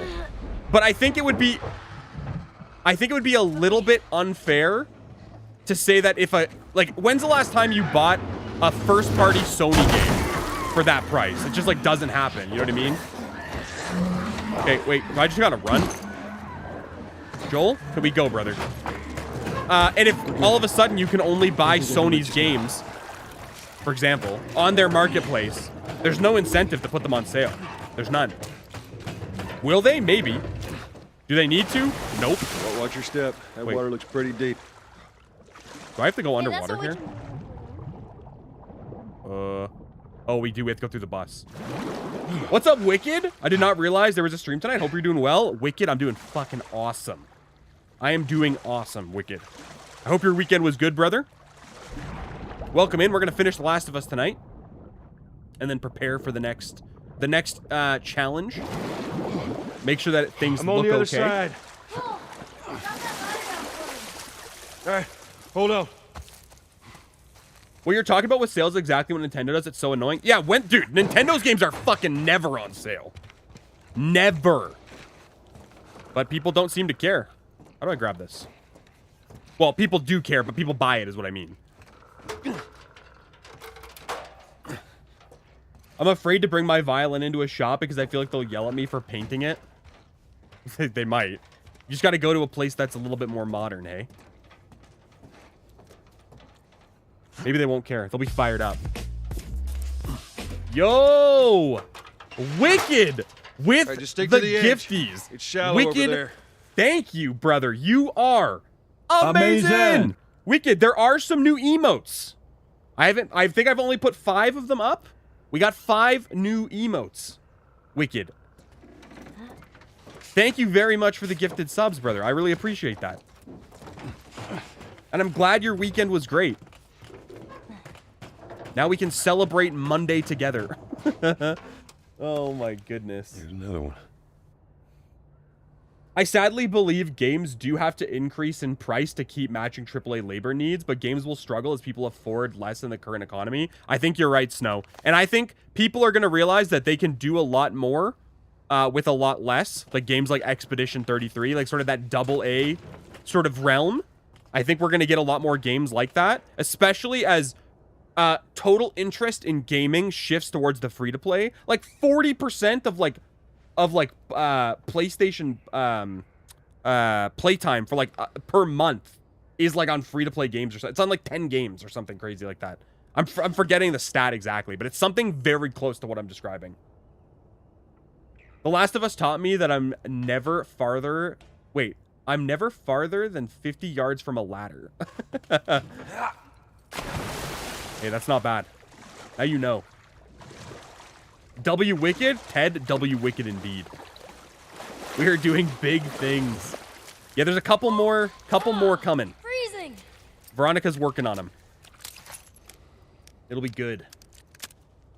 But I think it would be a little bit unfair to say that if like, when's the last time you bought a first-party Sony game for that price? It just, like, doesn't happen. You know what I mean? Okay, wait. I just gotta run. Joel, can we go, brother? And if all of a sudden you can only buy Sony's games, for example, on their marketplace, there's no incentive to put them on sale. There's none. Will they? Maybe. Do they need to? Nope. Well, watch your step. That water looks pretty deep. Do I have to go Yeah, underwater here? Oh, we do. We have to go through the bus. What's up, Wicked? I did not realize there was a stream tonight. Hope you're doing well. Wicked, I'm doing fucking awesome. I am doing awesome, Wicked. I hope your weekend was good, brother. Welcome in. We're going to finish The Last of Us tonight. And then prepare for the next challenge. Make sure that things look okay. I'm on the other side. All right, hold on. What you're talking about with sales is exactly what Nintendo does. It's so annoying. Yeah, dude, Nintendo's games are fucking never on sale. Never. But people don't seem to care. How do I grab this? Well, people do care, but people buy it is what I mean. I'm afraid to bring my violin into a shop because I feel like they'll yell at me for painting it. They might. You just got to go to a place that's a little bit more modern, hey? Maybe they won't care. They'll be fired up. Yo! Wicked! With Right, just stick the to the edge. gifties. It's shallow Wicked, over there. thank you, brother. You are amazing. Amazing. Wicked, there are some new emotes. I think I've only put 5 of them up. We got 5 new emotes. Wicked. Thank you very much for the gifted subs, brother. I really appreciate that. And I'm glad your weekend was great. Now we can celebrate Monday together. Oh my goodness. Here's another one. I sadly believe games do have to increase in price to keep matching AAA labor needs, but games will struggle as people afford less in the current economy. I think you're right, Snow. And I think people are going to realize that they can do a lot more with a lot less. Like games like Expedition 33, like sort of that AA sort of realm. I think we're going to get a lot more games like that, especially as total interest in gaming shifts towards the free-to-play. Like 40% of PlayStation playtime for like per month is like on free-to-play games or something. It's on like 10 games or something crazy like that. I'm forgetting the stat exactly, but it's something very close to what I'm describing. The Last of Us taught me that I'm never farther than 50 yards from a ladder. Hey, that's not bad. Now you know. W Wicked? Ted, W Wicked indeed. We are doing big things. Yeah, there's a couple more coming. Freezing. Veronica's working on them. It'll be good.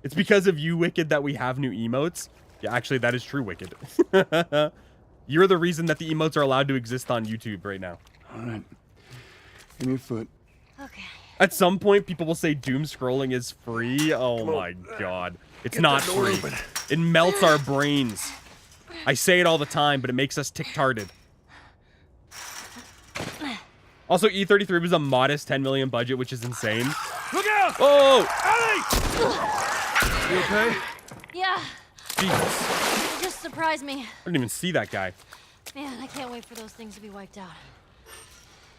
It's because of you, Wicked, that we have new emotes. Yeah, actually, that is true, Wicked. You're the reason that the emotes are allowed to exist on YouTube right now. All right. Give me your foot. Okay. At some point, people will say doom scrolling is free. Oh my god. It's not free. It melts our brains. I say it all the time, but it makes us tick-tarded. Also, E33 was a modest 10 million budget, which is insane. Look out! Oh! You okay? Yeah, Jesus. it just surprised me. I didn't even see that guy. Man, I can't wait for those things to be wiped out.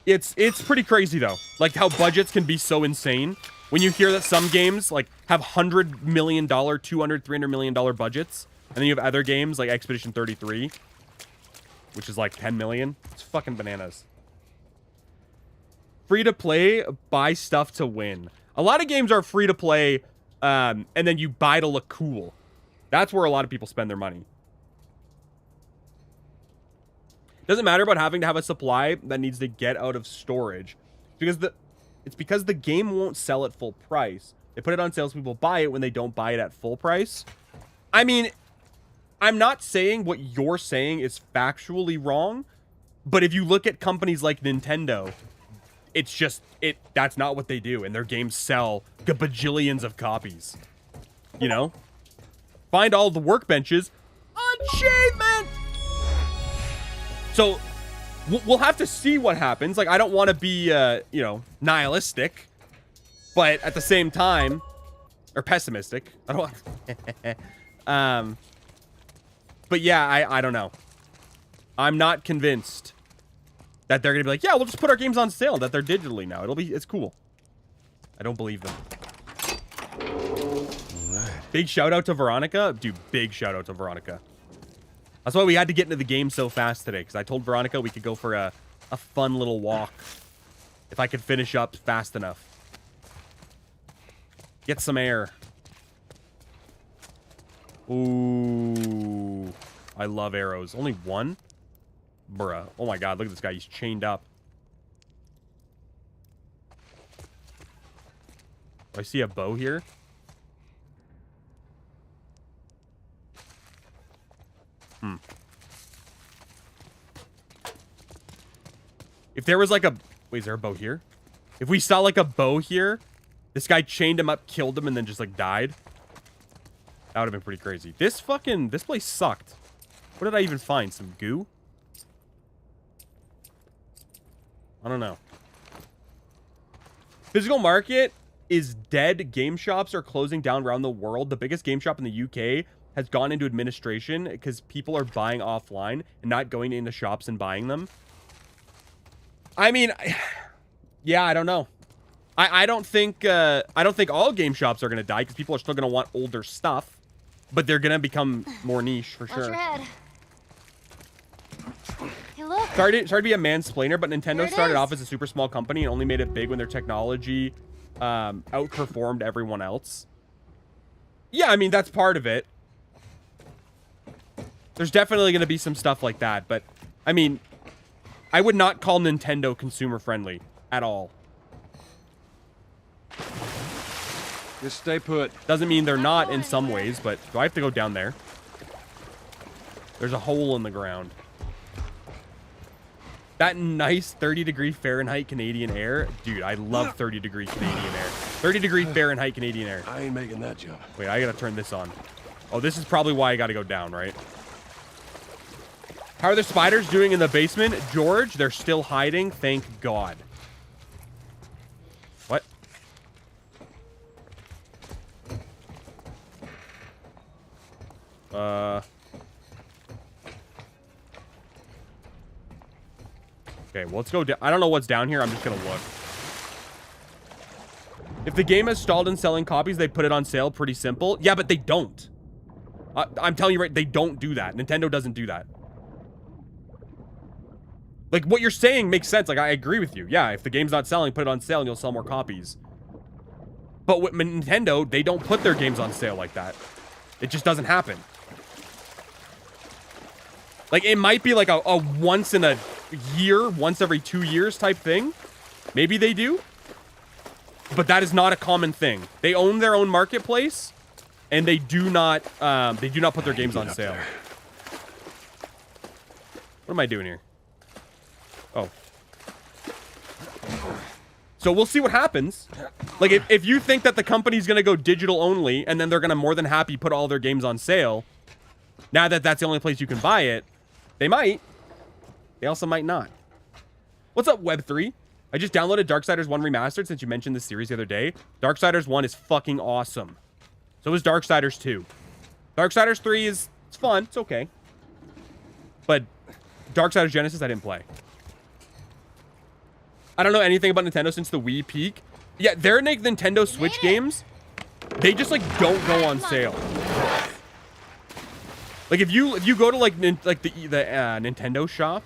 It's pretty crazy though, like how budgets can be so insane. When you hear that some games like have $100 million, $200, $300 million budgets, and then you have other games like Expedition 33, which is like 10 million. It's fucking bananas. Free to play, buy stuff to win. A lot of games are free to play, and then you buy to look cool. That's where a lot of people spend their money. Doesn't matter about having to have a supply that needs to get out of storage, because it's because the game won't sell at full price. They put it on sale so people buy it when they don't buy it at full price. I mean, I'm not saying what you're saying is factually wrong, but if you look at companies like Nintendo, it's just that's not what they do, and their games sell bajillions of copies. You know? Find all the workbenches. Achievement! So, we'll have to see what happens. Like, I don't want to be, you know, nihilistic. But at the same time... Or pessimistic. I don't want... But yeah, I don't know. I'm not convinced that they're going to be like, yeah, we'll just put our games on sale, that they're digitally now. It's cool. I don't believe them. Right. Big shout out to Veronica. Dude, big shout out to Veronica. That's why we had to get into the game so fast today, because I told Veronica we could go for a fun little walk if I could finish up fast enough. Get some air. Ooh. I love arrows. Only one? Bruh. Oh my god, look at this guy. He's chained up. Do I see a bow here? If there was like Wait, is there a bow here? If we saw like a bow here, this guy chained him up, killed him, and then just like died. That would have been pretty crazy. This place sucked. What did I even find? Some goo? I don't know. Physical market is dead. Game shops are closing down around the world. The biggest game shop in the UK has gone into administration because people are buying offline and not going into shops and buying them. I mean, yeah, I don't know. I don't think all game shops are gonna die because people are still gonna want older stuff, but they're gonna become more niche for Watch sure. your head. Hey, look. Sorry to be a mansplainer, but There Nintendo it started is. off as a super small company and only made it big when their technology outperformed everyone else. Yeah, I mean, that's part of it. There's definitely going to be some stuff like that, but I mean, I would not call Nintendo consumer friendly at all. Just stay put. Doesn't mean they're Not not going in some anywhere. ways, but do I have to go down there? There's a hole in the ground. That nice 30-degree Fahrenheit Canadian air. Dude, I love 30-degree Canadian air. 30-degree Fahrenheit Canadian air. I ain't making that jump. Wait, I gotta turn this on. Oh, this is probably why I gotta go down, right? How are the spiders doing in the basement? George, they're still hiding. Thank God. What? Okay, well, let's go down. I don't know what's down here. I'm just gonna look. If the game has stalled in selling copies, they put it on sale. Pretty simple. Yeah, but they don't. I'm telling you right, they don't do that. Nintendo doesn't do that. Like, what you're saying makes sense. Like, I agree with you. Yeah, if the game's not selling, put it on sale and you'll sell more copies. But with Nintendo, they don't put their games on sale like that. It just doesn't happen. Like, it might be like a once in a year, once every 2 years type thing. Maybe they do. But that is not a common thing. They own their own marketplace, and they do not put their games on sale. What am I doing here? Oh. So we'll see what happens. Like, if you think that the company's going to go digital only, and then they're going to more than happy put all their games on sale, now that that's the only place you can buy it, they might. They also might not. What's up, Web3? I just downloaded Darksiders 1 Remastered since you mentioned this series the other day. Darksiders 1 is fucking awesome. So is Darksiders 2. Darksiders 3 it's fun. It's okay. But Darksiders Genesis, I didn't play. I don't know anything about Nintendo since the Wii peak. Yeah, their Nintendo Switch games, they just, like, don't go on sale. Like, if you go to, like the Nintendo shop,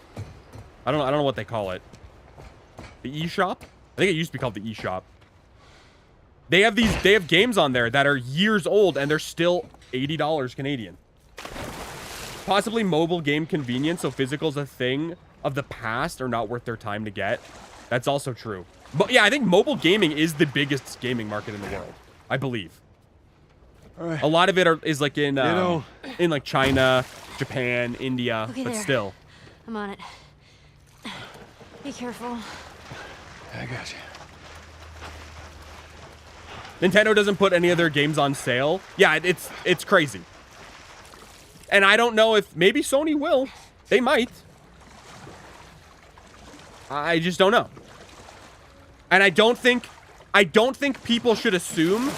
I don't know what they call it. The eShop? I think it used to be called the eShop. They have games on there that are years old and they're still $80 Canadian. Possibly mobile game convenience, so physical's a thing of the past are not worth their time to get. That's also true. But yeah, I think mobile gaming is the biggest gaming market in the world. I believe. All right. A lot of it is like in like China, Japan, India, Okay, but there. still. I'm on it. Be careful. I got you. Nintendo doesn't put any of their games on sale. Yeah, it's crazy. And I don't know if maybe Sony will. They might. I just don't know. And I don't think people should assume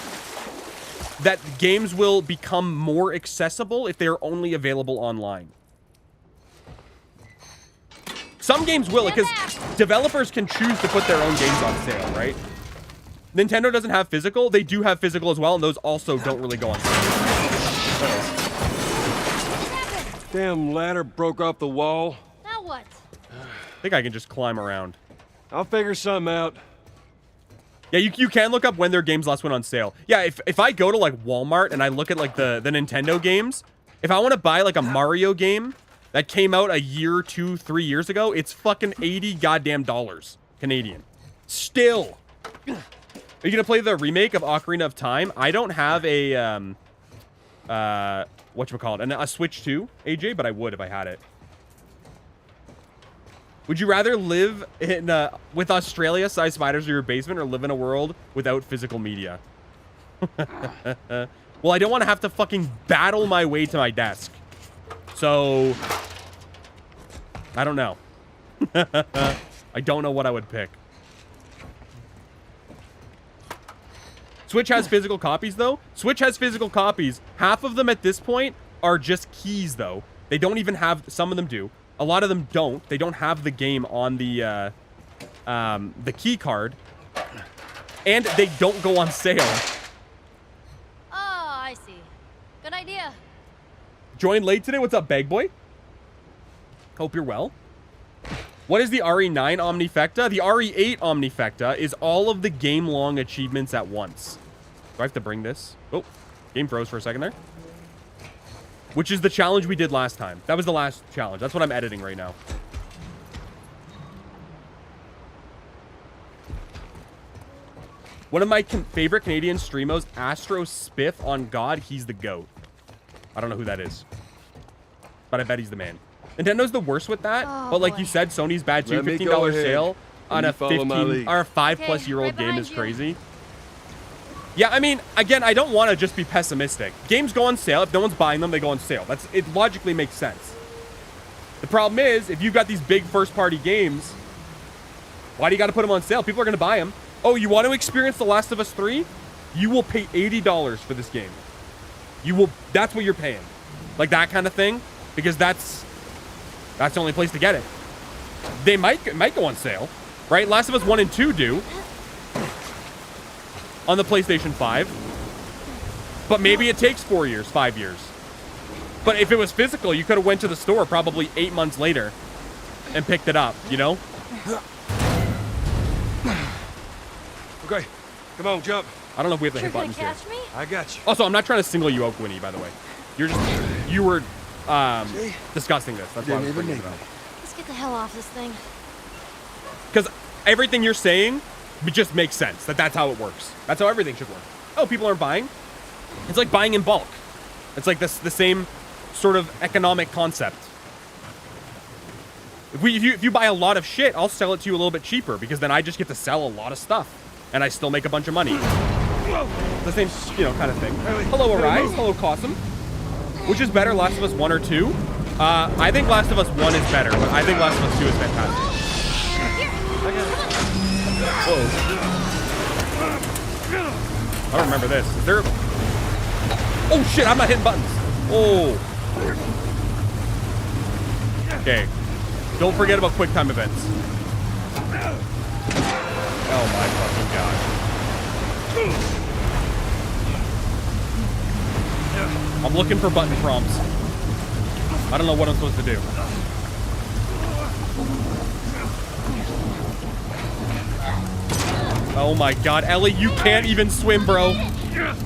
that games will become more accessible if they're only available online. Some games will, because developers can choose to put their own games on sale, right? Nintendo doesn't have physical. They do have physical as well, and those also don't really go on sale. Damn ladder broke off the wall. Now what? I think I can just climb around. I'll figure something out. Yeah, you can look up when their games last went on sale. Yeah, if I go to, like, Walmart and I look at, like, the Nintendo games, if I want to buy, like, a Mario game that came out a year, 2, 3 years ago, it's fucking $80 goddamn dollars Canadian. Still. Are you gonna play the remake of Ocarina of Time? I don't have a whatchamacallit, a Switch 2, AJ, but I would if I had it. Would you rather live in with Australia-sized spiders in your basement or live in a world without physical media? Well, I don't want to have to fucking battle my way to my desk. So, I don't know. I don't know what I would pick. Switch has physical copies, though. Switch has physical copies. Half of them at this point are just keys, though. They don't even have... Some of them do. A lot of them don't. They don't have the game on the key card. And they don't go on sale. Oh, I see. Good idea. Joined late today. What's up, Bag Boy? Hope you're well. What is the RE9 Omnifecta? The RE8 Omnifecta is all of the game-long achievements at once. Do I have to bring this? Oh, game froze for a second there. Which is the challenge we did last time. That was the last challenge. That's what I'm editing right now. One of my favorite Canadian streamos, Astro Spiff on God. He's the GOAT. I don't know who that is, but I bet he's the man. Nintendo's the worst with that, but like you said, Sony's bad too. $15 sale on a 15 or a 5+ year old game is crazy. Yeah, I mean, again, I don't want to just be pessimistic. Games go on sale. If no one's buying them, they go on sale. It logically makes sense. The problem is, if you've got these big first-party games, why do you got to put them on sale? People are going to buy them. Oh, you want to experience The Last of Us 3? You will pay $80 for this game. That's what you're paying. Like that kind of thing, because that's the only place to get it. They might go on sale, right? Last of Us 1 and 2 do on the PlayStation 5. But maybe it takes 4 years, 5 years. But if it was physical, you could have went to the store probably 8 months later and picked it up, you know? Okay, come on, jump. I don't know if we have to hit You're gonna buttons here. catch me? I got you. Also, I'm not trying to single you out, Winnie, by the way. You were discussing this. That's why I was bringing it up. Let's get the hell off this thing. Because everything you're saying just makes sense. That's how it works. That's how everything should work. Oh, people aren't buying? It's like buying in bulk. It's like the same sort of economic concept. If you buy a lot of shit, I'll sell it to you a little bit cheaper because then I just get to sell a lot of stuff and I still make a bunch of money. The same, kind of thing. Hello, Arise. Hello, Cosm. Which is better, Last of Us 1 or 2? I think Last of Us 1 is better, but I think Last of Us 2 is fantastic. Whoa. I don't remember this. Is there... Oh, shit, I'm not hitting buttons. Oh. Okay. Don't forget about QuickTime events. Oh, my fucking God. I'm looking for button prompts. I don't know what I'm supposed to do. Oh my God, Ellie, you can't even swim, bro.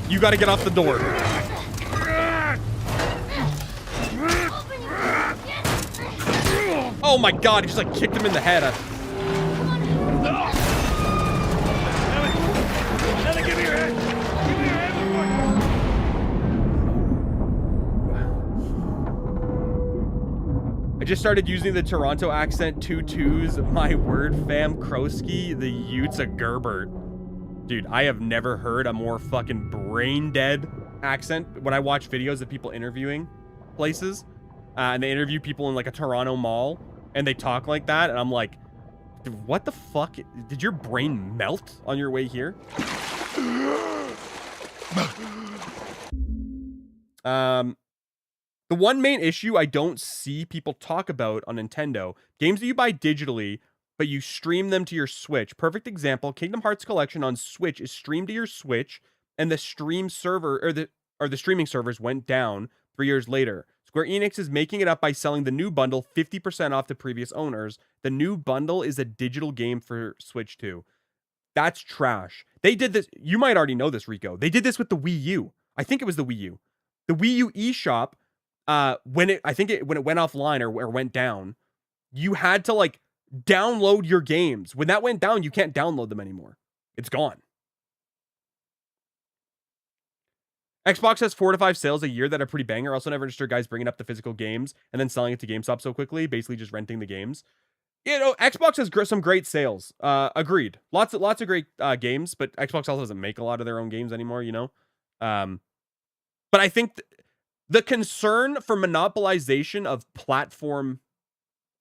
You gotta get off the door. Oh my God, he just like kicked him in the head. I just started using the Toronto accent, 2 twos, my word fam, Kroski, the Utes a Gerbert. Dude, I have never heard a more fucking brain dead accent. When I watch videos of people interviewing places, and they interview people in like a Toronto mall, and they talk like that, and I'm like, dude, what the fuck? Did your brain melt on your way here? The one main issue I don't see people talk about on Nintendo, games that you buy digitally, but you stream them to your Switch. Perfect example, Kingdom Hearts Collection on Switch is streamed to your Switch, and the stream server, or the streaming servers went down 3 years later. Square Enix is making it up by selling the new bundle 50% off to previous owners. The new bundle is a digital game for Switch 2. That's trash. They did this, you might already know this, Rico. They did this with the Wii U. I think it was the Wii U. The Wii U eShop, when it went offline or went down, you had to like download your games. When that went down, you can't download them anymore. It's gone. Xbox has 4 to 5 sales a year that are pretty banger. Also never understood guys bringing up the physical games and then selling it to GameStop so quickly, basically just renting the games. You know, Xbox has some great sales. Agreed. Lots of great games, but Xbox also doesn't make a lot of their own games anymore, you know? But I think the concern for monopolization of platform,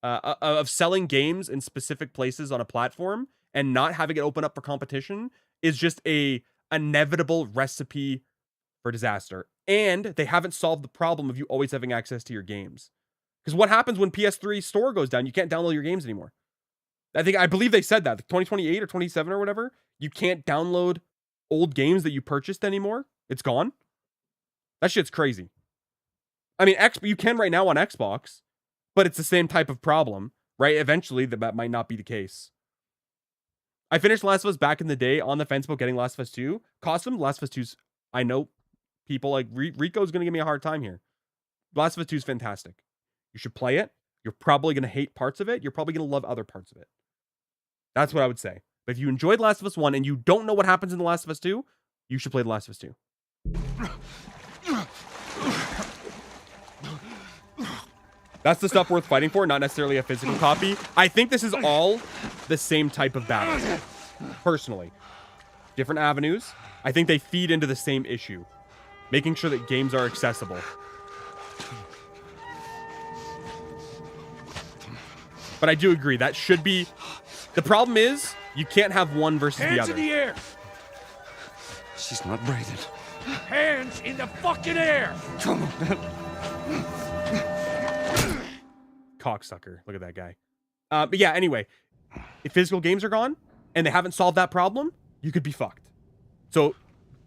of selling games in specific places on a platform and not having it open up for competition is just a inevitable recipe for disaster. And they haven't solved the problem of you always having access to your games. Because what happens when PS3 store goes down? You can't download your games anymore. I believe they said that 2028 or 27 or whatever. You can't download old games that you purchased anymore. It's gone. That shit's crazy. I mean, you can right now on Xbox, but it's the same type of problem, right? Eventually, that might not be the case. I finished Last of Us back in the day, on the fence about getting Last of Us 2. Custom, Last of Us 2's, I know people like Rico's going to give me a hard time here. Last of Us 2 is fantastic. You should play it. You're probably going to hate parts of it. You're probably going to love other parts of it. That's what I would say. But if you enjoyed Last of Us 1 and you don't know what happens in The Last of Us 2, you should play The Last of Us 2. That's the stuff worth fighting for, not necessarily a physical copy. I think this is all the same type of battle, personally. Different avenues. I think they feed into the same issue. Making sure that games are accessible. But I do agree, that should be... The problem is, you can't have one versus the other. Hands in the air! She's not breathing. Hands in the fucking air! Come on. Cocksucker. Look at that guy. But yeah, anyway. If physical games are gone, and they haven't solved that problem, you could be fucked. So,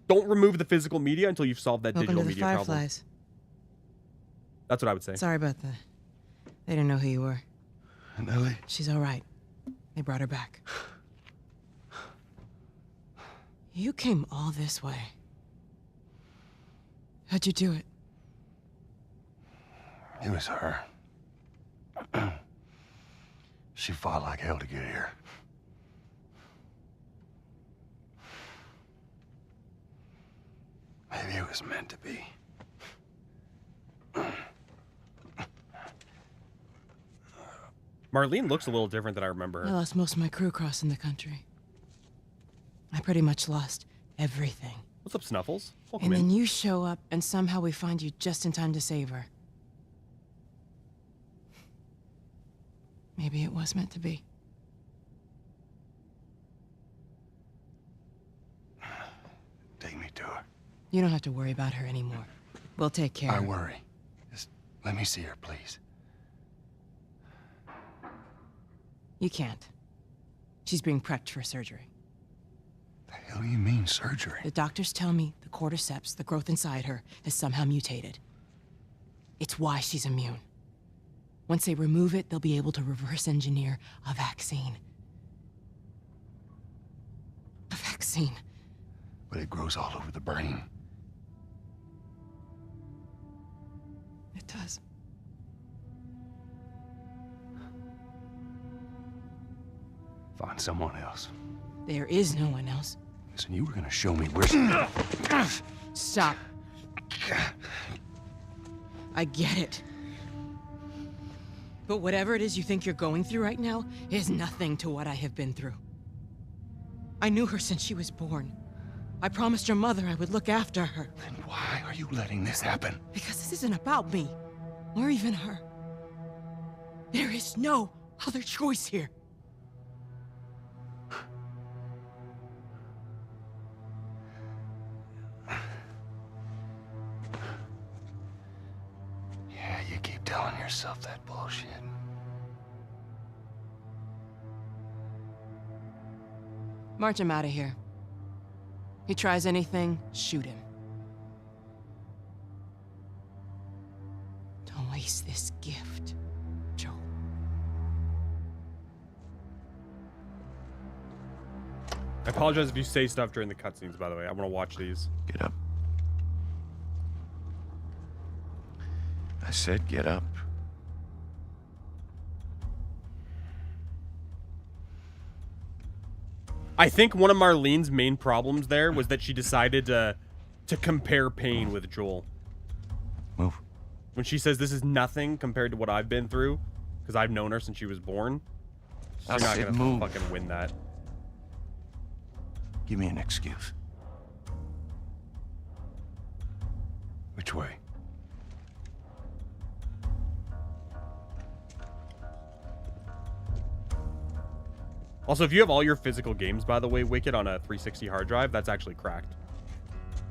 don't remove the physical media until you've solved that Welcome digital to the media problem. Fireflies. That's what I would say. Sorry about that. They didn't know who you were. And Ellie? She's all right. They brought her back. You came all this way. How'd you do it? It was her. She fought like hell to get here. Maybe it was meant to be. Marlene looks a little different than I remember I her. lost most of my crew crossing the country. I pretty much lost everything. What's up, Snuffles? And Welcome then in. you show up, and somehow we find you just in time to save her. Maybe it was meant to be. Take me to her. You don't have to worry about her anymore. We'll take care I of her. worry. Just let me see her, please. You can't. She's being prepped for surgery. The hell do you mean, surgery? The doctors tell me the cordyceps, the growth inside her, has somehow mutated. It's why she's immune. Once they remove it, they'll be able to reverse engineer a vaccine. A vaccine. But it grows all over the brain. It does. Find someone else. There is no one else. Listen, you were gonna show me where she... Stop. I get it. But whatever it is you think you're going through right now is nothing to what I have been through. I knew her since she was born. I promised her mother I would look after her. Then why are you letting this happen? Because this isn't about me, or even her. There is no other choice here. Yeah, you keep telling yourself that bullshit. March him out of here. He tries anything, shoot him. Don't waste this gift, Joel. I apologize if you say stuff during the cutscenes, by the way. I want to watch these. Get up. I said get up. I think one of Marlene's main problems there was that she decided to compare pain with Joel. Move. When she says this is nothing compared to what I've been through, because I've known her since she was born, You're not gonna fucking win that. Give me an excuse. Which way? Also, if you have all your physical games, by the way, Wicked, on a 360 hard drive, that's actually cracked.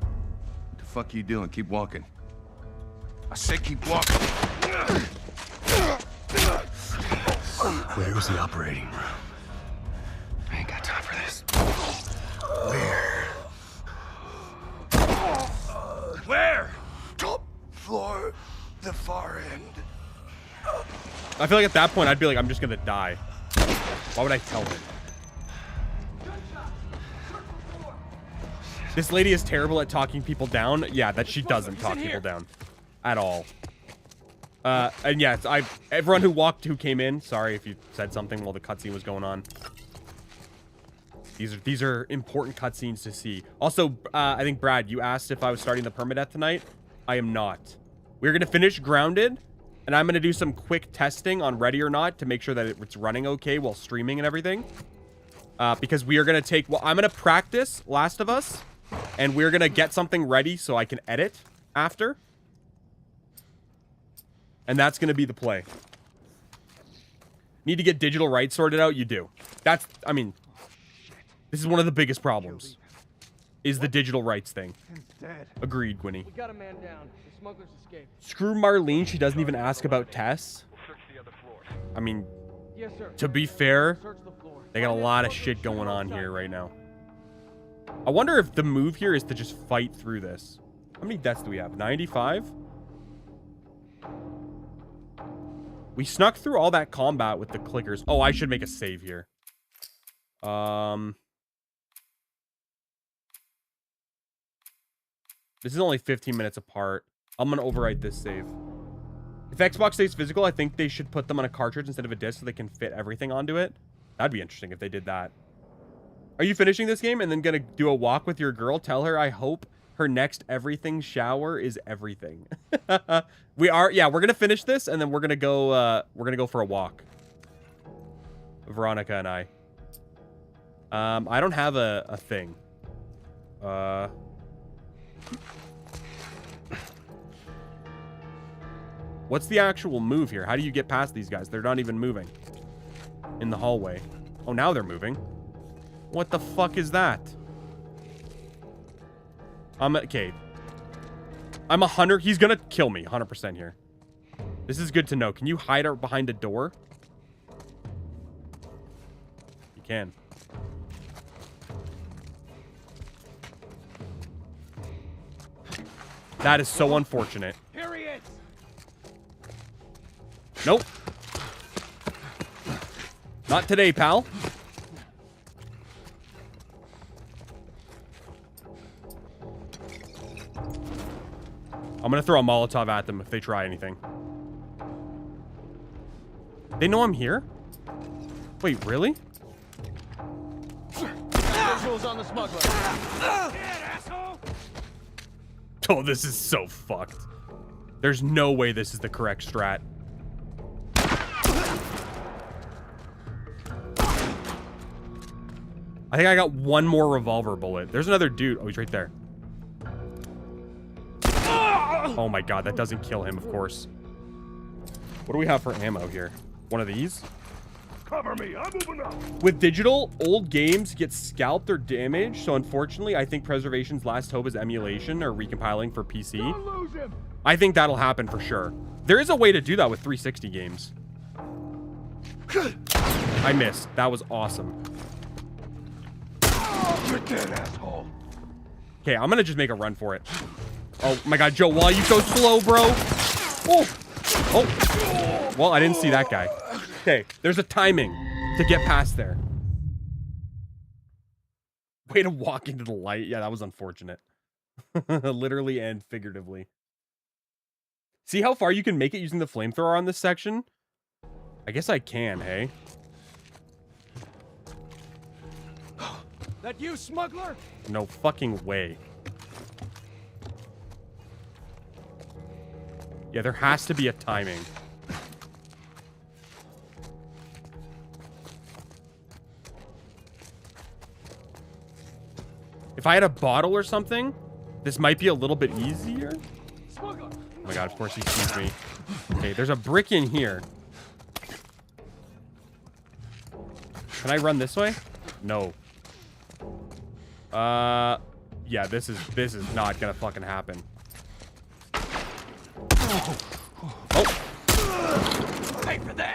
What the fuck are you doing? Keep walking. I said keep walking. Where was the operating room? I ain't got time for this. Where? Top floor, the far end. I feel like at that point, I'd be like, I'm just gonna die. Why would I tell him? This lady is terrible at talking people down. Yeah, that she doesn't talk people down at all. And yes, everyone who came in, sorry if you said something while the cutscene was going on. These are important cutscenes to see. Also, I think Brad, you asked if I was starting the permadeath tonight. I am not. We're gonna finish Grounded, and I'm gonna do some quick testing on Ready or Not to make sure that it's running okay while streaming and everything. Because we are gonna take. Well, I'm gonna practice Last of Us, and we're gonna get something ready so I can edit after. And that's gonna be the play. Need to get digital rights sorted out? You do. That's, I mean, this is one of the biggest problems. Is the digital rights thing. Agreed, Gwynnie. We got a man down. The smugglers escaped. Screw Marlene, she doesn't even ask about Tess. I mean, Yes, sir. to be fair, Search the floor. they got a lot of shit going on here right now. I wonder if the move here is to just fight through this. How many deaths do we have? 95? We snuck through all that combat with the clickers. Oh, I should make a save here. This is only 15 minutes apart. I'm gonna overwrite this save. If Xbox stays physical, I think they should put them on a cartridge instead of a disc so they can fit everything onto it. That'd be interesting if they did that. Are you finishing this game and then gonna do a walk with your girl? Tell her I hope her next everything shower is everything. We are, yeah, we're gonna finish this and then we're gonna go for a walk. Veronica and I. I don't have a thing. What's the actual move here? How do you get past these guys? They're not even moving. In the hallway. Oh, now they're moving. What the fuck is that? Okay. I'm 100. He's gonna kill me 100% here. This is good to know. Can you hide out behind a door? You can. That is so unfortunate. Here he is. Nope. Not today, pal. I'm gonna throw a Molotov at them if they try anything. They know I'm here? Wait, really? Visuals on the smuggler. Oh, this is so fucked. There's no way this is the correct strat. I think I got one more revolver bullet. There's another dude. Oh, he's right there. Oh my god, that doesn't kill him, of course. What do we have for ammo here? One of these? Cover me. I'm moving up. With digital, old games get scalped or damaged, so unfortunately, I think Preservation's last hope is emulation or recompiling for PC. Don't lose him. I think that'll happen for sure. There is a way to do that with 360 games. I missed. That was awesome. You're dead, asshole. Okay, I'm gonna just make a run for it. Oh my god, Joe, why are you so slow, bro? Oh! Oh! Well, I didn't see that guy. Okay, there's a timing to get past there. Way to walk into the light. Yeah, that was unfortunate. Literally and figuratively. See how far you can make it using the flamethrower on this section? I guess I can, hey? That you, smuggler? No fucking way. Yeah, there has to be a timing. If I had a bottle or something, this might be a little bit easier. Smuggler! Oh my god, of course he sees me. Okay, there's a brick in here. Can I run this way? No. Yeah, this is not gonna fucking happen. Oh.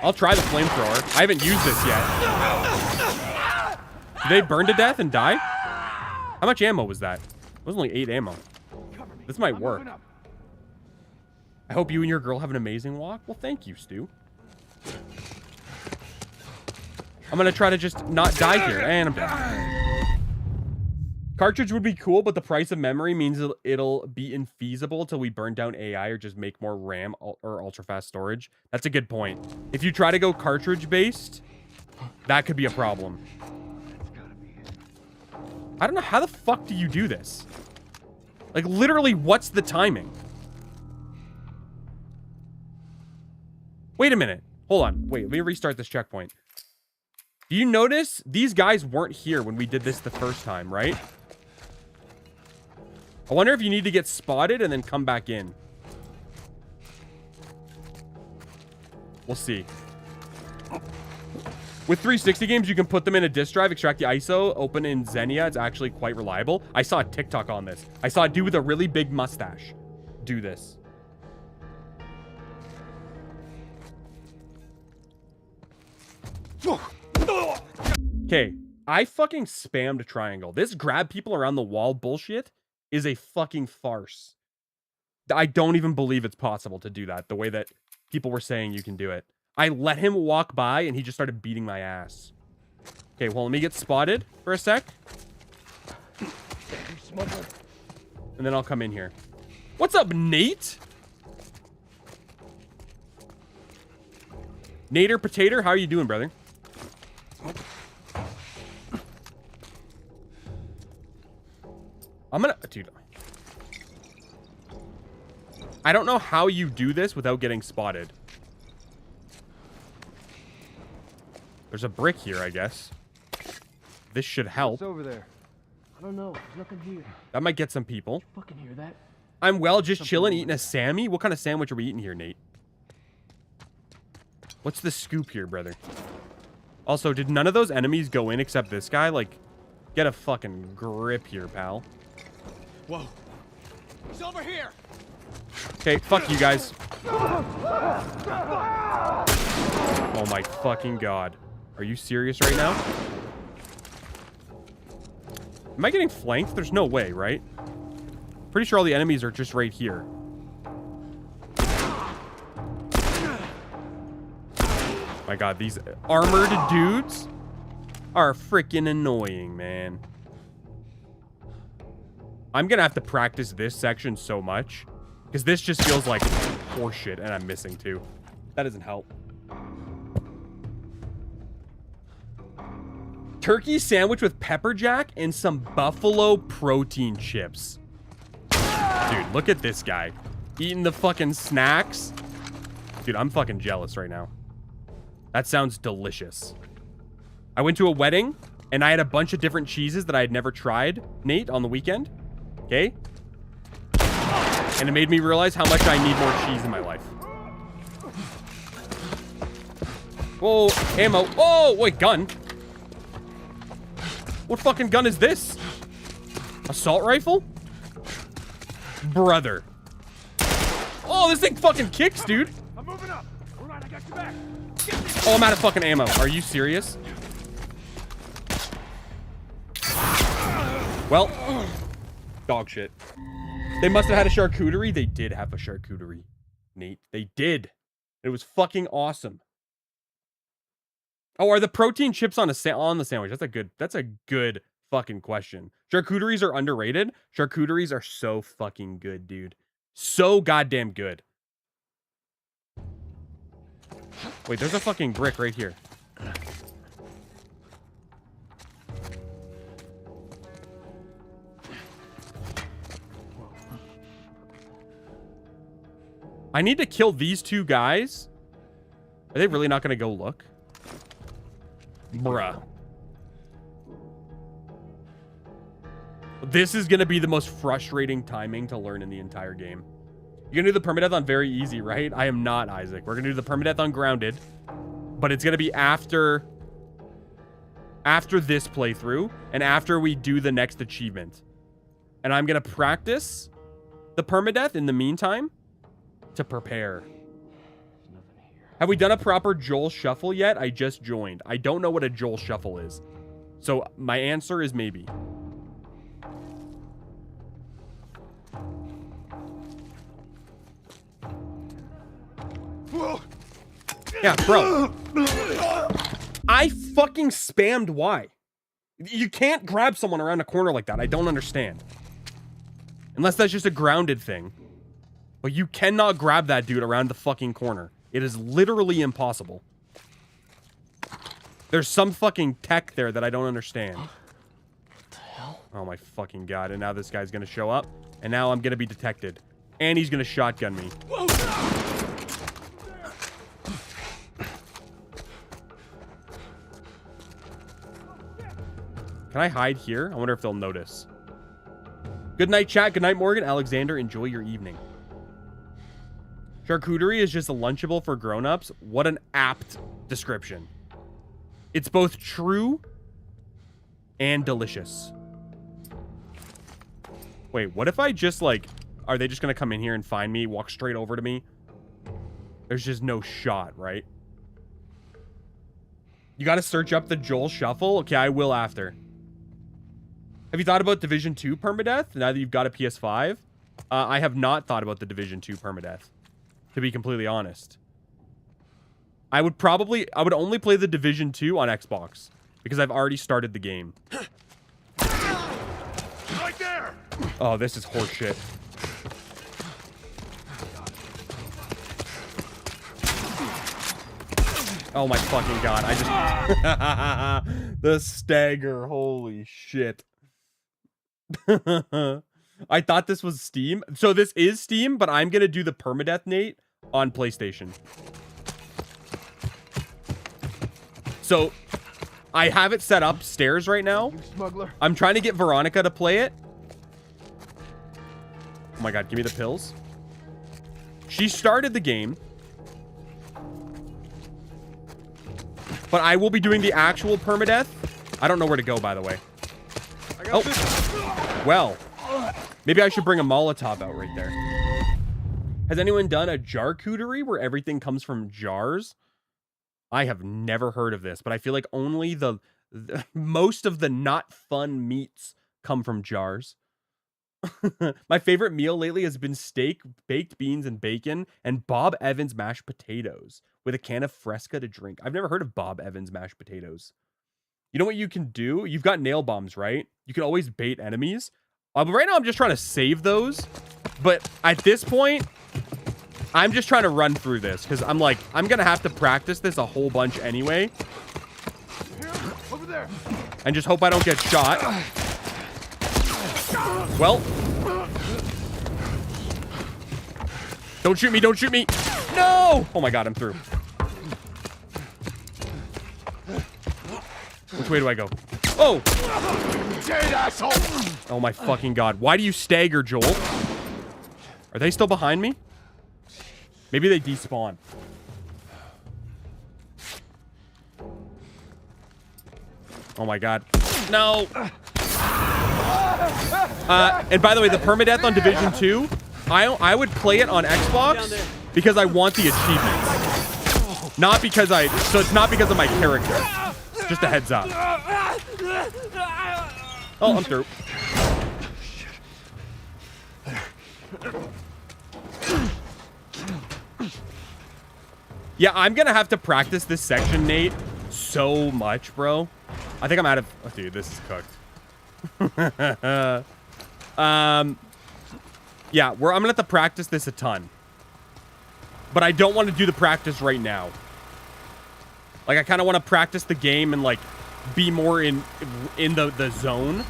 I'll try the flamethrower. I haven't used this yet. Did they burn to death and die? How much ammo was that? It was only 8 ammo. This might work. I hope you and your girl have an amazing walk. Well, thank you, Stu. I'm gonna try to just not die here. And I'm dead. Cartridge would be cool, but the price of memory means it'll be infeasible till we burn down AI or just make more RAM or ultra-fast storage. That's a good point. If you try to go cartridge-based, that could be a problem. I don't know. How the fuck do you do this? Like, literally, what's the timing? Wait a minute. Hold on. Wait, let me restart this checkpoint. Do you notice these guys weren't here when we did this the first time, right? I wonder if you need to get spotted and then come back in. We'll see. With 360 games, you can put them in a disk drive, extract the ISO, open in Xenia. It's actually quite reliable. I saw a TikTok on this. I saw a dude with a really big mustache do this. Okay, I fucking spammed triangle. This grab people around the wall bullshit is a fucking farce. I don't even believe it's possible to do that the way that people were saying you can do it. I let him walk by and he just started beating my ass. Okay, well, let me get spotted for a sec. And then I'll come in here. What's up, Nate? Nader Potato, how are you doing, brother? I'm gonna... Dude. I don't know how you do this without getting spotted. There's a brick here, I guess. This should help. What's over there? I don't know. There's nothing here. That might get some people. You fucking hear that? I'm well, just chilling, eating a Sammy. What kind of sandwich are we eating here, Nate? What's the scoop here, brother? Also, did none of those enemies go in except this guy? Like, get a fucking grip here, pal. Whoa. He's over here. Okay, fuck you guys. Oh my fucking god. Are you serious right now? Am I getting flanked? There's no way, right? Pretty sure all the enemies are just right here. My god, these armored dudes are freaking annoying, man. I'm gonna have to practice this section so much because this just feels like horseshit and I'm missing too. That doesn't help. Turkey sandwich with pepper jack and some buffalo protein chips. Dude, look at this guy eating the fucking snacks. Dude, I'm fucking jealous right now. That sounds delicious. I went to a wedding and I had a bunch of different cheeses that I had never tried, Nate, on the weekend. Okay? And it made me realize how much I need more cheese in my life. Whoa, ammo. Oh, wait, gun. What fucking gun is this? Assault rifle? Brother. Oh, this thing fucking kicks, dude. I'm moving up. All right, I got your back. Oh, I'm out of fucking ammo. Are you serious? Well, dog shit. They must have had a charcuterie. They did have a charcuterie, Nate. They did. It was fucking awesome. Oh, are the protein chips on the sandwich? That's a good fucking question. Charcuteries are underrated. Charcuteries are so fucking good, dude. So goddamn good. Wait, there's a fucking brick right here. I need to kill these two guys. Are they really not going to go look? Bruh. This is going to be the most frustrating timing to learn in the entire game. You're going to do the permadeath on very easy, right? I am not, Isaac. We're going to do the permadeath on grounded. But it's going to be after this playthrough and after we do the next achievement. And I'm going to practice the permadeath in the meantime to prepare. Have we done a proper Joel shuffle yet? I just joined. I don't know what a Joel shuffle is. So my answer is maybe. Yeah, bro. I fucking spammed Y. You can't grab someone around a corner like that. I don't understand. Unless that's just a grounded thing. But you cannot grab that dude around the fucking corner. It is literally impossible. There's some fucking tech there that I don't understand. What the hell? Oh my fucking god. And now this guy's gonna show up. And now I'm gonna be detected. And he's gonna shotgun me. Can I hide here? I wonder if they'll notice. Good night, chat. Good night, Morgan. Alexander, enjoy your evening. Charcuterie is just a Lunchable for grown-ups. What an apt description. It's both true and delicious. Wait, what if I just, like... Are they just going to come in here and find me, walk straight over to me? There's just no shot, right? You got to search up the Joel Shuffle? Okay, I will after. Have you thought about Division 2 permadeath now that you've got a PS5? I have not thought about the Division 2 permadeath, to be completely honest. I would only play the Division 2 on Xbox because I've already started the game. Right there. Oh, this is horseshit. Oh my fucking god, I just... The stagger, holy shit. I thought this was Steam. So this is Steam, but I'm gonna do the permadeath, Nate, on PlayStation. So I have it set upstairs right now. You smuggler. I'm trying to get Veronica to play it. Oh my god, give me the pills. She started the game. But I will be doing the actual permadeath. I don't know where to go, by the way. Oh, well. Maybe I should bring a Molotov out right there. Has anyone done a charcuterie where everything comes from jars? I have never heard of this, but I feel like only the most of the not fun meats come from jars. My favorite meal lately has been steak, baked beans, and bacon, and Bob Evans mashed potatoes with a can of Fresca to drink. I've never heard of Bob Evans mashed potatoes. You know what you can do? You've got nail bombs, right? You can always bait enemies. But right now, I'm just trying to save those. But at this point, I'm just trying to run through this because I'm like, I'm going to have to practice this a whole bunch anyway. Here, over there. And just hope I don't get shot. Well. Don't shoot me. Don't shoot me. No. Oh my god, I'm through. Which way do I go? Oh. Dead asshole. Oh my fucking god. Why do you stagger, Joel? Are they still behind me? Maybe they despawn. Oh my god. No. And by the way, the permadeath on Division 2, I would play it on Xbox because I want the achievements. Not because so it's not because of my character. Just a heads up. Oh, I'm through. Yeah, I'm gonna have to practice this section, Nate, so much, bro. I think I'm out of... Oh, dude, this is cooked. Yeah, I'm gonna have to practice this a ton. But I don't want to do the practice right now. Like, I kind of want to practice the game and, like, be more in the zone.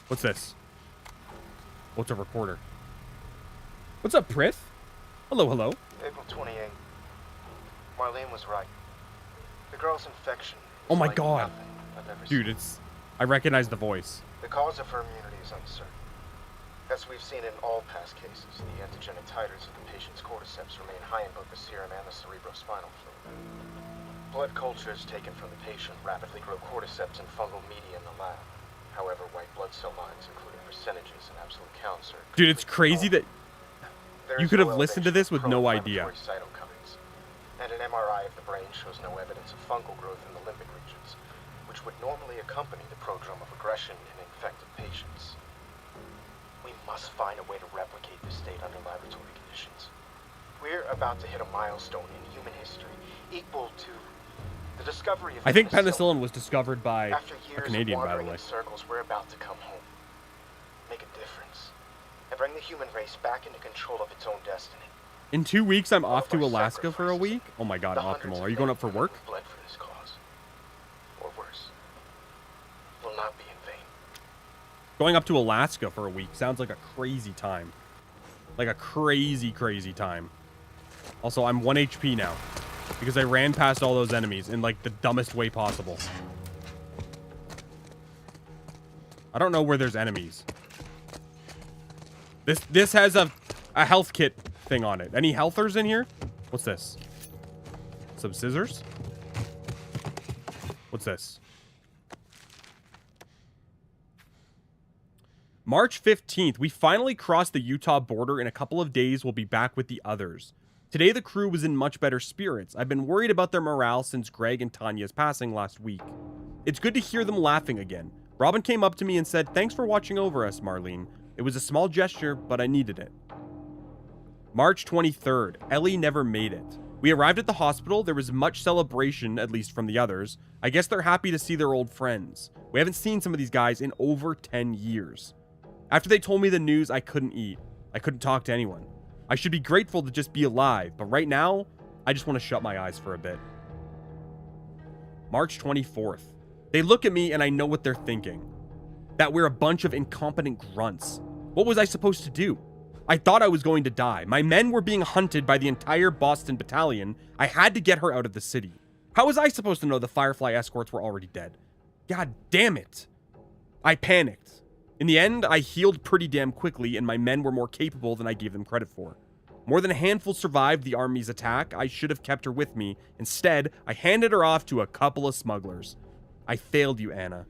What's this? What's a recorder? What's up, Prith? Hello, hello. April 28th. Marlene was right. The girl's infection. Oh my like god. nothing I've ever Dude, seen. it's... I recognize the voice. The cause of her immunity is uncertain. As we've seen in all past cases, the antigenic titers of the patient's cordyceps remain high in both the serum and the cerebrospinal fluid. Blood cultures taken from the patient rapidly grow cordyceps and fungal media in the lab. However, white blood cell lines, including percentages and absolute counts, are... Dude, it's crazy that you could have listened to this with no idea. Cytokines, and an MRI of the brain shows no evidence of fungal growth in the limbic regions, which would normally accompany the prodrome of aggression in infected patients. We must find a way to replicate this state under laboratory conditions. We're about to hit a milestone in human history equal to the discovery of... I think penicillin was discovered by After a years Canadian, of by the wandering way. in circles, we're about to come home. Make a difference. And bring the human race back into control of its own destiny. In 2 weeks, I'm off All to of our Alaska for a sacrifices, week. Oh my god, the hundreds optimal. of Are you going men up for and women work? who bled for this cause, or worse, will not be in vain. Going up to Alaska for a week sounds like a crazy time. Like a crazy, crazy time. Also, I'm 1 HP now. Because I ran past all those enemies in, like, the dumbest way possible. I don't know where there's enemies. This has a health kit thing on it. Any healthers in here? What's this? Some scissors? What's this? March 15th, we finally crossed the Utah border. In a couple of days, we'll be back with the others. Today, the crew was in much better spirits. I've been worried about their morale since Greg and Tanya's passing last week. It's good to hear them laughing again. Robin came up to me and said, "Thanks for watching over us, Marlene. It was a small gesture, but I needed it." March 23rd, Ellie never made it. We arrived at the hospital. There was much celebration, at least from the others. I guess they're happy to see their old friends. We haven't seen some of these guys in over 10 years. After they told me the news, I couldn't eat. I couldn't talk to anyone. I should be grateful to just be alive, but right now, I just want to shut my eyes for a bit. March 24th. They look at me and I know what they're thinking. That we're a bunch of incompetent grunts. What was I supposed to do? I thought I was going to die. My men were being hunted by the entire Boston battalion. I had to get her out of the city. How was I supposed to know the Firefly escorts were already dead? God damn it. I panicked. In the end, I healed pretty damn quickly, and my men were more capable than I gave them credit for. More than a handful survived the army's attack. I should have kept her with me. Instead, I handed her off to a couple of smugglers. I failed you, Anna.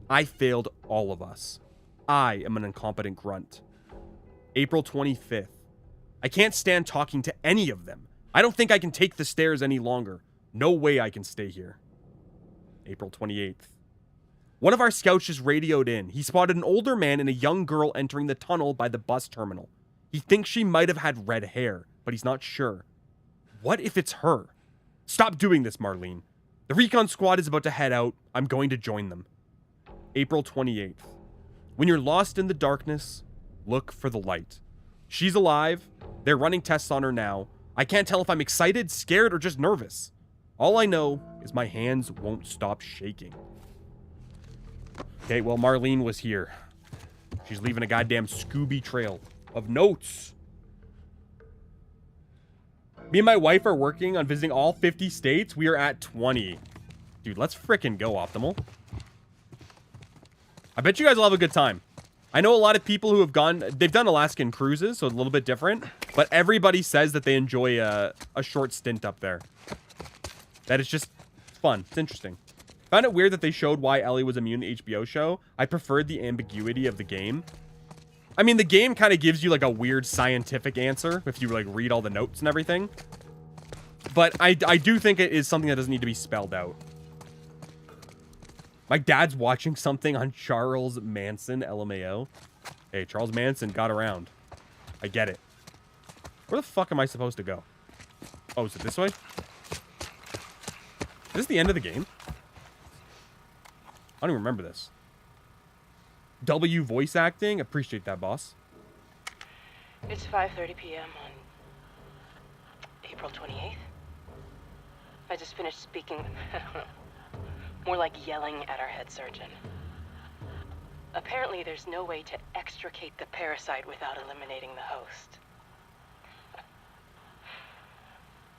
I failed all of us. I am an incompetent grunt. April 25th. I can't stand talking to any of them. I don't think I can take the stairs any longer. No way I can stay here. April 28th. One of our scouts just radioed in. He spotted an older man and a young girl entering the tunnel by the bus terminal. He thinks she might have had red hair, but he's not sure. What if it's her? Stop doing this, Marlene. The recon squad is about to head out. I'm going to join them. April 28th. When you're lost in the darkness, look for the light. She's alive. They're running tests on her now. I can't tell if I'm excited, scared, or just nervous. All I know is my hands won't stop shaking. Okay, well, Marlene was here. She's leaving a goddamn Scooby trail of notes. Me and my wife are working on visiting all 50 states. We are at 20. Dude, let's frickin' go, Optimal. I bet you guys will have a good time. I know a lot of people who have gone... They've done Alaskan cruises, so it's a little bit different. But everybody says that they enjoy a short stint up there. That it's just fun. It's interesting. Found it weird that they showed why Ellie was immune to HBO show. I preferred the ambiguity of the game. I mean, the game kind of gives you like a weird scientific answer if you like read all the notes and everything. But I do think it is something that doesn't need to be spelled out. My dad's watching something on Charles Manson, LMAO. Hey, Charles Manson got around. I get it. Where the fuck am I supposed to go? Oh, is it this way? Is this the end of the game? I don't even remember this. W voice acting? Appreciate that, boss. It's 5:30 p.m. on April 28th. I just finished speaking, more like yelling at our head surgeon. Apparently, there's no way to extricate the parasite without eliminating the host.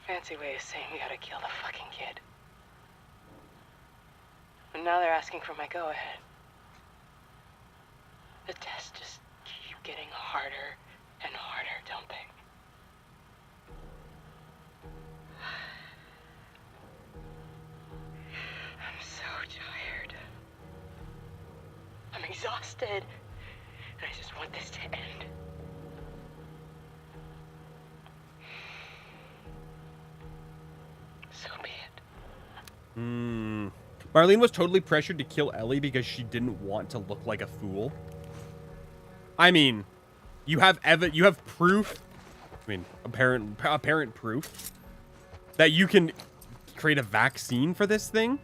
Fancy way of saying we gotta kill the fucking kid. And now they're asking for my go-ahead. The tests just keep getting harder and harder, don't they? I'm so tired. I'm exhausted. And I just want this to end. So be it. Marlene was totally pressured to kill Ellie because she didn't want to look like a fool. I mean, you have proof. I mean, apparent proof that you can create a vaccine for this thing.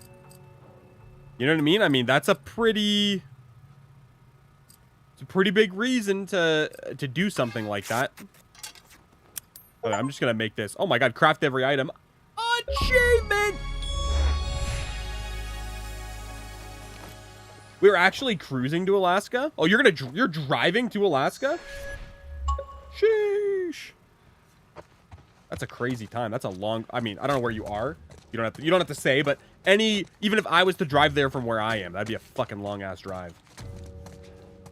You know what I mean? I mean, it's a pretty big reason to do something like that. Okay, I'm just gonna make this. Oh my god, craft every item. Achievement! We were actually cruising to Alaska. Oh, you're driving to Alaska? Sheesh. That's a crazy time. That's a long. I mean, I don't know where you are. You don't have to say, but even if I was to drive there from where I am, that'd be a fucking long ass drive.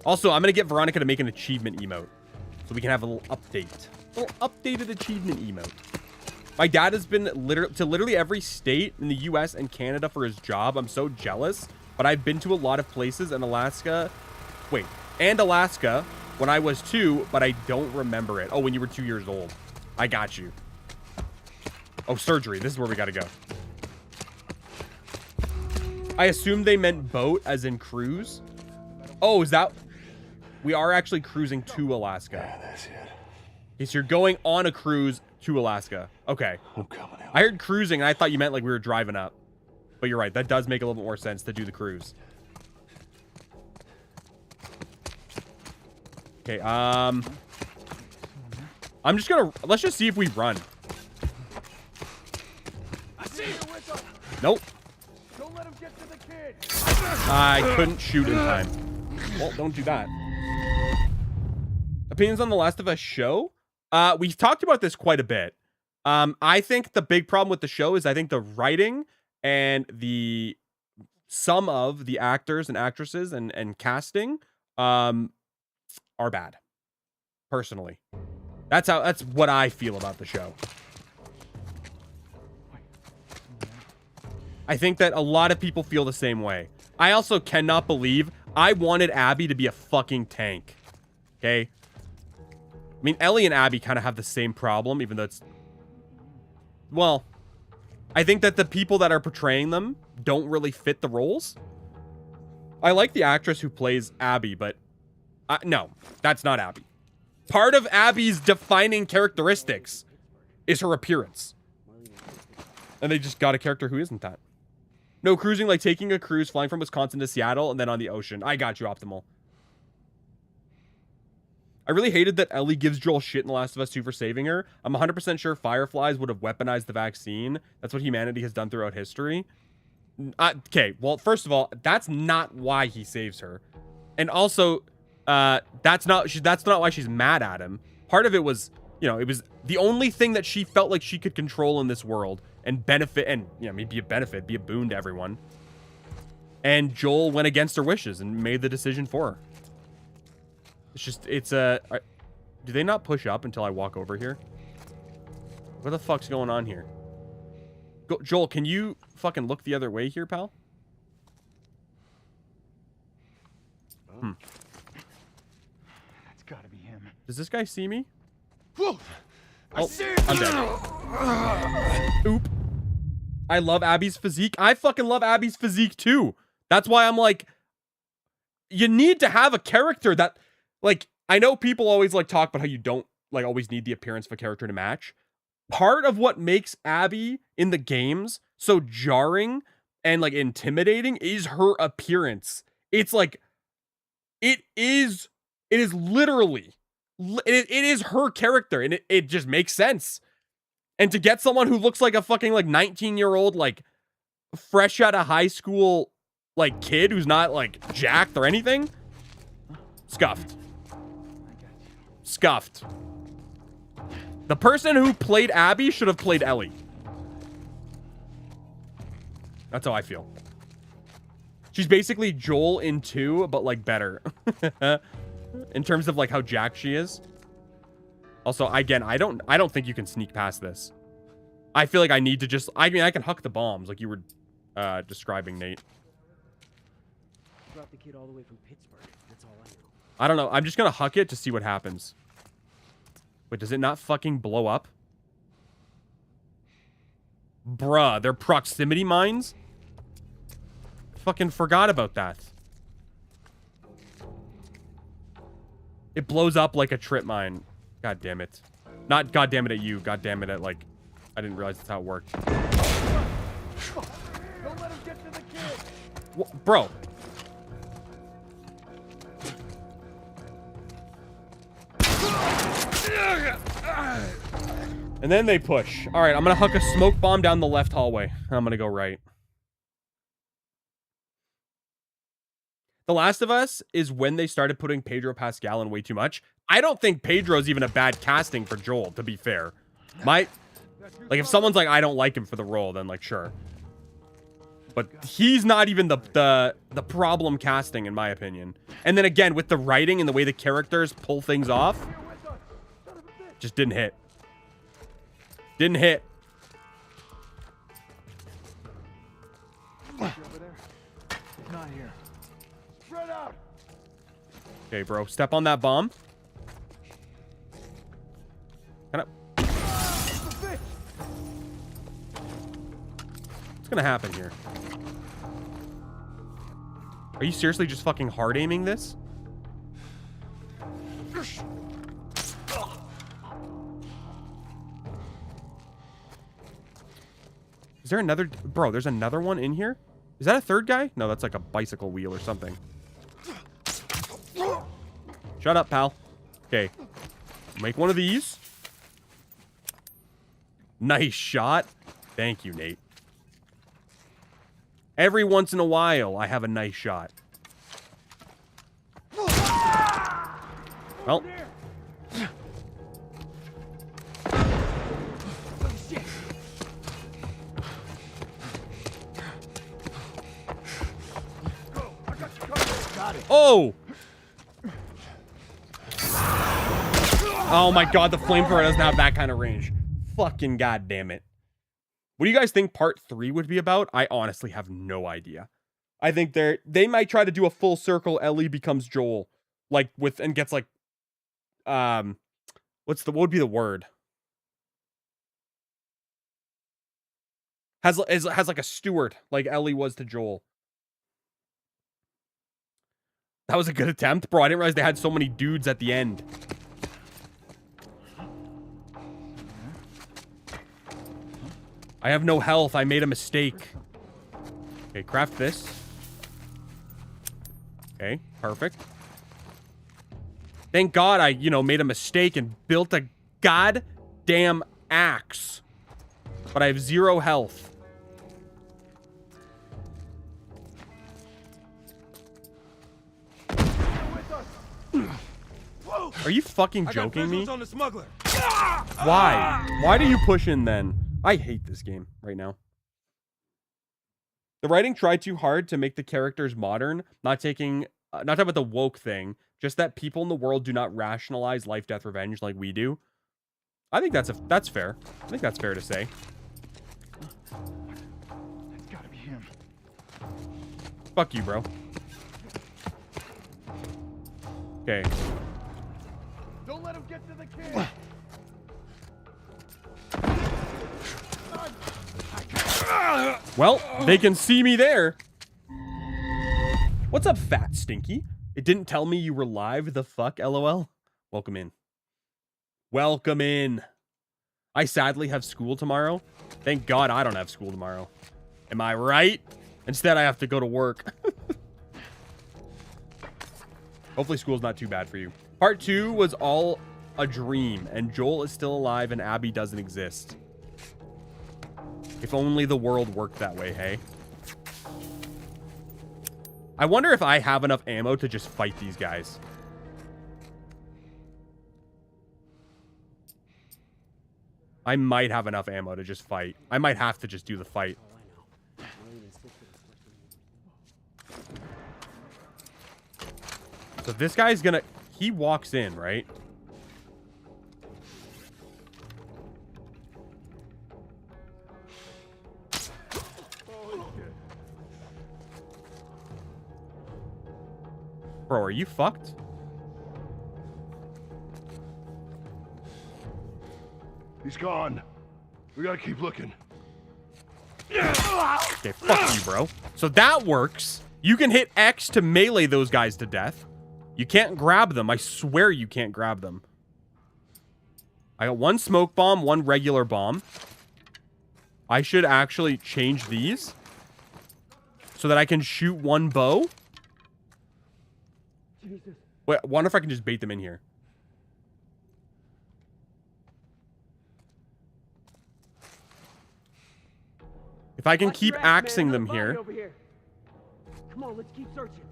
Also, I'm gonna get Veronica to make an achievement emote so we can have a little update. A little updated achievement emote. My dad has been literally every state in the US and Canada for his job. I'm so jealous. But I've been to a lot of places in Alaska. And Alaska when I was 2, but I don't remember it. Oh, when you were 2 years old. I got you. Oh, surgery. This is where we gotta go. I assume they meant boat as in cruise. Oh, is that... We are actually cruising to Alaska. Yeah, that's it. Okay, so you're going on a cruise to Alaska. Okay. I'm coming out. I heard cruising, and I thought you meant like we were driving up. But you're right. That does make a little bit more sense to do the cruise. Okay, I'm just gonna... Let's just see if we run. I see you with them. Nope. Don't let him get to the kid. I couldn't shoot in time. Well, don't do that. Opinions on The Last of Us show? We've talked about this quite a bit. I think the big problem with the show is I think the writing and some of the actors and actresses and casting are bad. Personally. That's what I feel about the show. I think that a lot of people feel the same way. I also cannot believe I wanted Abby to be a fucking tank. Okay? I mean, Ellie and Abby kind of have the same problem, even though it's... Well, I think that the people that are portraying them don't really fit the roles. I like the actress who plays Abby, but... no, that's not Abby. Part of Abby's defining characteristics is her appearance. And they just got a character who isn't that. No cruising, like taking a cruise, flying from Wisconsin to Seattle, and then on the ocean. I got you, Optimal. I really hated that Ellie gives Joel shit in The Last of Us 2 for saving her. I'm 100% sure Fireflies would have weaponized the vaccine. That's what humanity has done throughout history. Okay, well, first of all, that's not why he saves her. And also, that's not why she's mad at him. Part of it was, you know, it was the only thing that she felt like she could control in this world and benefit, and, you know, maybe be a benefit, be a boon to everyone. And Joel went against her wishes and made the decision for her. It's just, do they not push up until I walk over here? What the fuck's going on here? Joel, can you fucking look the other way here, pal? That's gotta be him. Does this guy see me? Whoa! Oh, I'm dead. Oop. I love Abby's physique. I fucking love Abby's physique too. That's why I'm like, you need to have a character that, like, I know people always like talk about how you don't like always need the appearance of a character to match. Part of what makes Abby in the games so jarring and like intimidating is her appearance. It's like, it is literally, it is her character, and it just makes sense. And to get someone who looks like a fucking like 19-year-old, like fresh out of high school, like kid who's not like jacked or anything, scuffed. Scuffed. The person who played Abby should have played Ellie. That's how I feel. She's basically Joel in 2, but like better. In terms of like how jacked she is. Also, again, I don't think you can sneak past this. I feel like I need to just, I mean, I can huck the bombs like you were describing, Nate. Brought the kid all the way from Pittsburgh. That's all I know. I don't know. I'm just gonna huck it to see what happens. Wait, does it not fucking blow up? Bruh, they're proximity mines? Fucking forgot about that. It blows up like a trip mine. God damn it. Not god damn it at you. God damn it at, like, I didn't realize that's how it worked. Don't let him get to the kid. Bro. And then they push. All right, I'm gonna huck a smoke bomb down the left hallway. I'm gonna go right. The Last of Us is when they started putting Pedro Pascal in way too much. I don't think Pedro's even a bad casting for Joel, to be fair. Like, if someone's like, I don't like him for the role, then, like, sure. But he's not even the problem casting, in my opinion. And then, again, with the writing and the way the characters pull things off, just didn't hit. Didn't hit. Over there. He's not here. Spread out. Okay, bro. Step on that bomb. What's gonna happen here? Are you seriously just fucking hard aiming this? Is there another... Bro, there's another one in here? Is that a third guy? No, that's like a bicycle wheel or something. Shut up, pal. Okay. Make one of these. Nice shot. Thank you, Nate. Every once in a while, I have a nice shot. Well. Oh! Oh my god, the flamethrower doesn't have that kind of range. Fucking goddamn it. What do you guys think part 3 would be about? I honestly have no idea. I think they might try to do a full circle. Ellie becomes Joel, like and gets like, what would be the word? Has like a steward, like Ellie was to Joel. That was a good attempt, bro. I didn't realize they had so many dudes at the end. I have no health. I made a mistake. Okay, craft this. Okay, perfect. Thank God I, made a mistake and built a goddamn axe. But I have 0 health. Are you fucking joking me? On the smuggler. Why? Why do you push in then? I hate this game right now. The writing tried too hard to make the characters modern, not talking about the woke thing, just that people in the world do not rationalize life, death, revenge like we do. I think that's fair. I think that's fair to say. That's gotta be him. Fuck you, bro. Okay. Don't let him get to the kid. Well, they can see me there. What's up, fat stinky? It didn't tell me you were live. The fuck, LOL? Welcome in. Welcome in. I sadly have school tomorrow. Thank God I don't have school tomorrow. Am I right? Instead, I have to go to work. Hopefully school's not too bad for you. Part 2 was all a dream, and Joel is still alive and Abby doesn't exist. If only the world worked that way, hey? I wonder if I have enough ammo to just fight these guys. I might have enough ammo to just fight. I might have to just do the fight. So this guy's gonna... He walks in, right? Bro, are you fucked? He's gone. We gotta keep looking. Okay, fuck you, bro. So that works. You can hit X to melee those guys to death. You can't grab them. I swear you can't grab them. I got one smoke bomb, one regular bomb. I should actually change these so that I can shoot one bow. Jesus. Wait, I wonder if I can just bait them in here. If I can Watch keep your ass, axing man. them Another body here. over here. Come on, let's keep searching.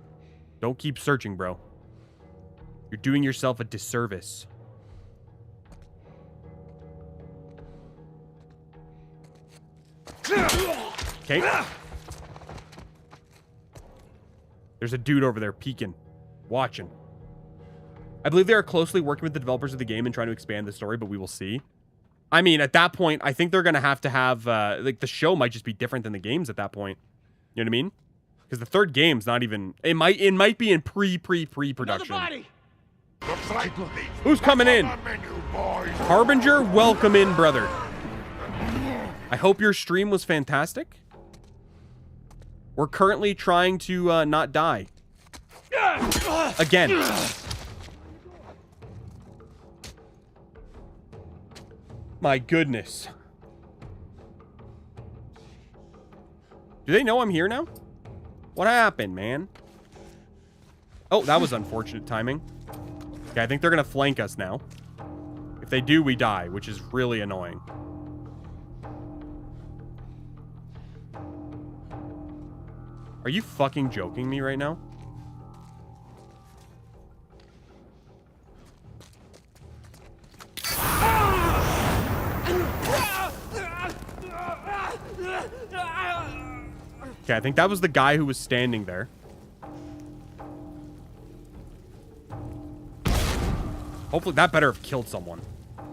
Don't keep searching, bro. You're doing yourself a disservice. Okay. There's a dude over there peeking, watching. I believe they are closely working with the developers of the game and trying to expand the story, but we will see. I mean, at that point, I think they're going to have, like, the show might just be different than the games at that point. You know what I mean? Because the third game's not even... It might be in pre-production. Who's coming in? Harbinger, welcome in, brother. I hope your stream was fantastic. We're currently trying to not die. Again. My goodness. Do they know I'm here now? What happened, man? Oh, that was unfortunate timing. Okay, I think they're gonna flank us now. If they do, we die, which is really annoying. Are you fucking joking me right now? Okay, I think that was the guy who was standing there. Hopefully that better have killed someone.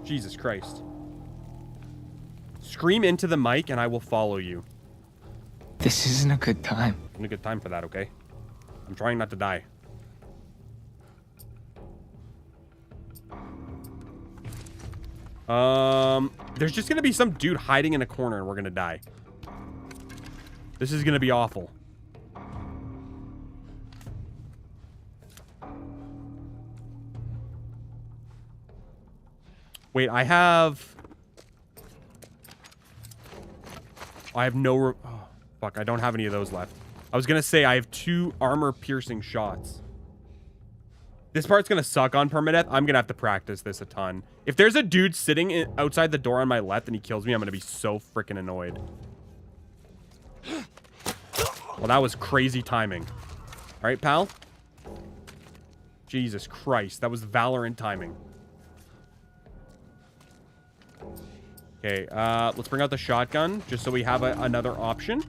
Jesus Christ. Scream into the mic and I will follow you. This isn't a good time. Isn't a good time for that, okay? I'm trying not to die. There's just gonna be some dude hiding in a corner and we're gonna die. This is gonna be awful. Wait, I have no... Oh, fuck, I don't have any of those left. I was gonna say I have 2 armor-piercing shots. This part's gonna suck on permadeath. I'm gonna have to practice this a ton. If there's a dude sitting outside the door on my left and he kills me, I'm gonna be so freaking annoyed. Well, that was crazy timing. All right, pal? Jesus Christ, that was Valorant timing. Okay, let's bring out the shotgun, just so we have another option.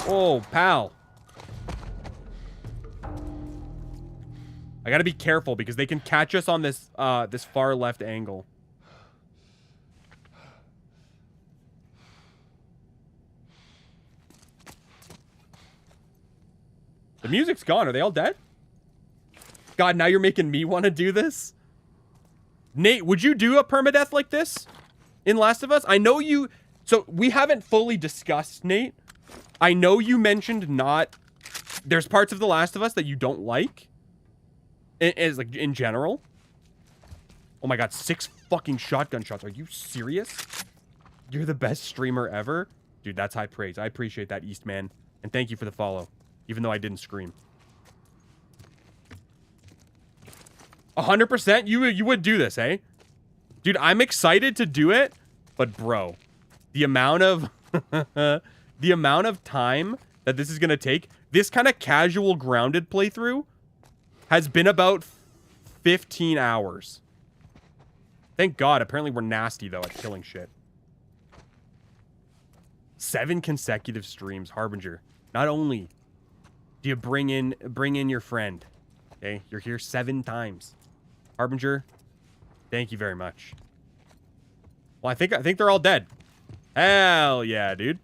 Oh, pal. I gotta be careful, because they can catch us on this, this far left angle. The music's gone. Are they all dead? God, now you're making me want to do this? Nate, would you do a permadeath like this in Last of Us? I know you... So, we haven't fully discussed, Nate. I know you mentioned not... There's parts of The Last of Us that you don't like. As like, in general. Oh my god, 6 fucking shotgun shots. Are you serious? You're the best streamer ever? Dude, that's high praise. I appreciate that, Eastman. And thank you for the follow. Even though I didn't scream. 100%? You would do this, eh? Dude, I'm excited to do it. But, bro. The amount of... the amount of time that this is going to take. This kind of casual grounded playthrough has been about 15 hours. Thank God. Apparently we're nasty, though, at killing shit. 7 consecutive streams. Harbinger. Not only Do you bring in your friend? Okay, you're here 7 times. Harbinger, thank you very much. Well, I think they're all dead. Hell yeah, dude.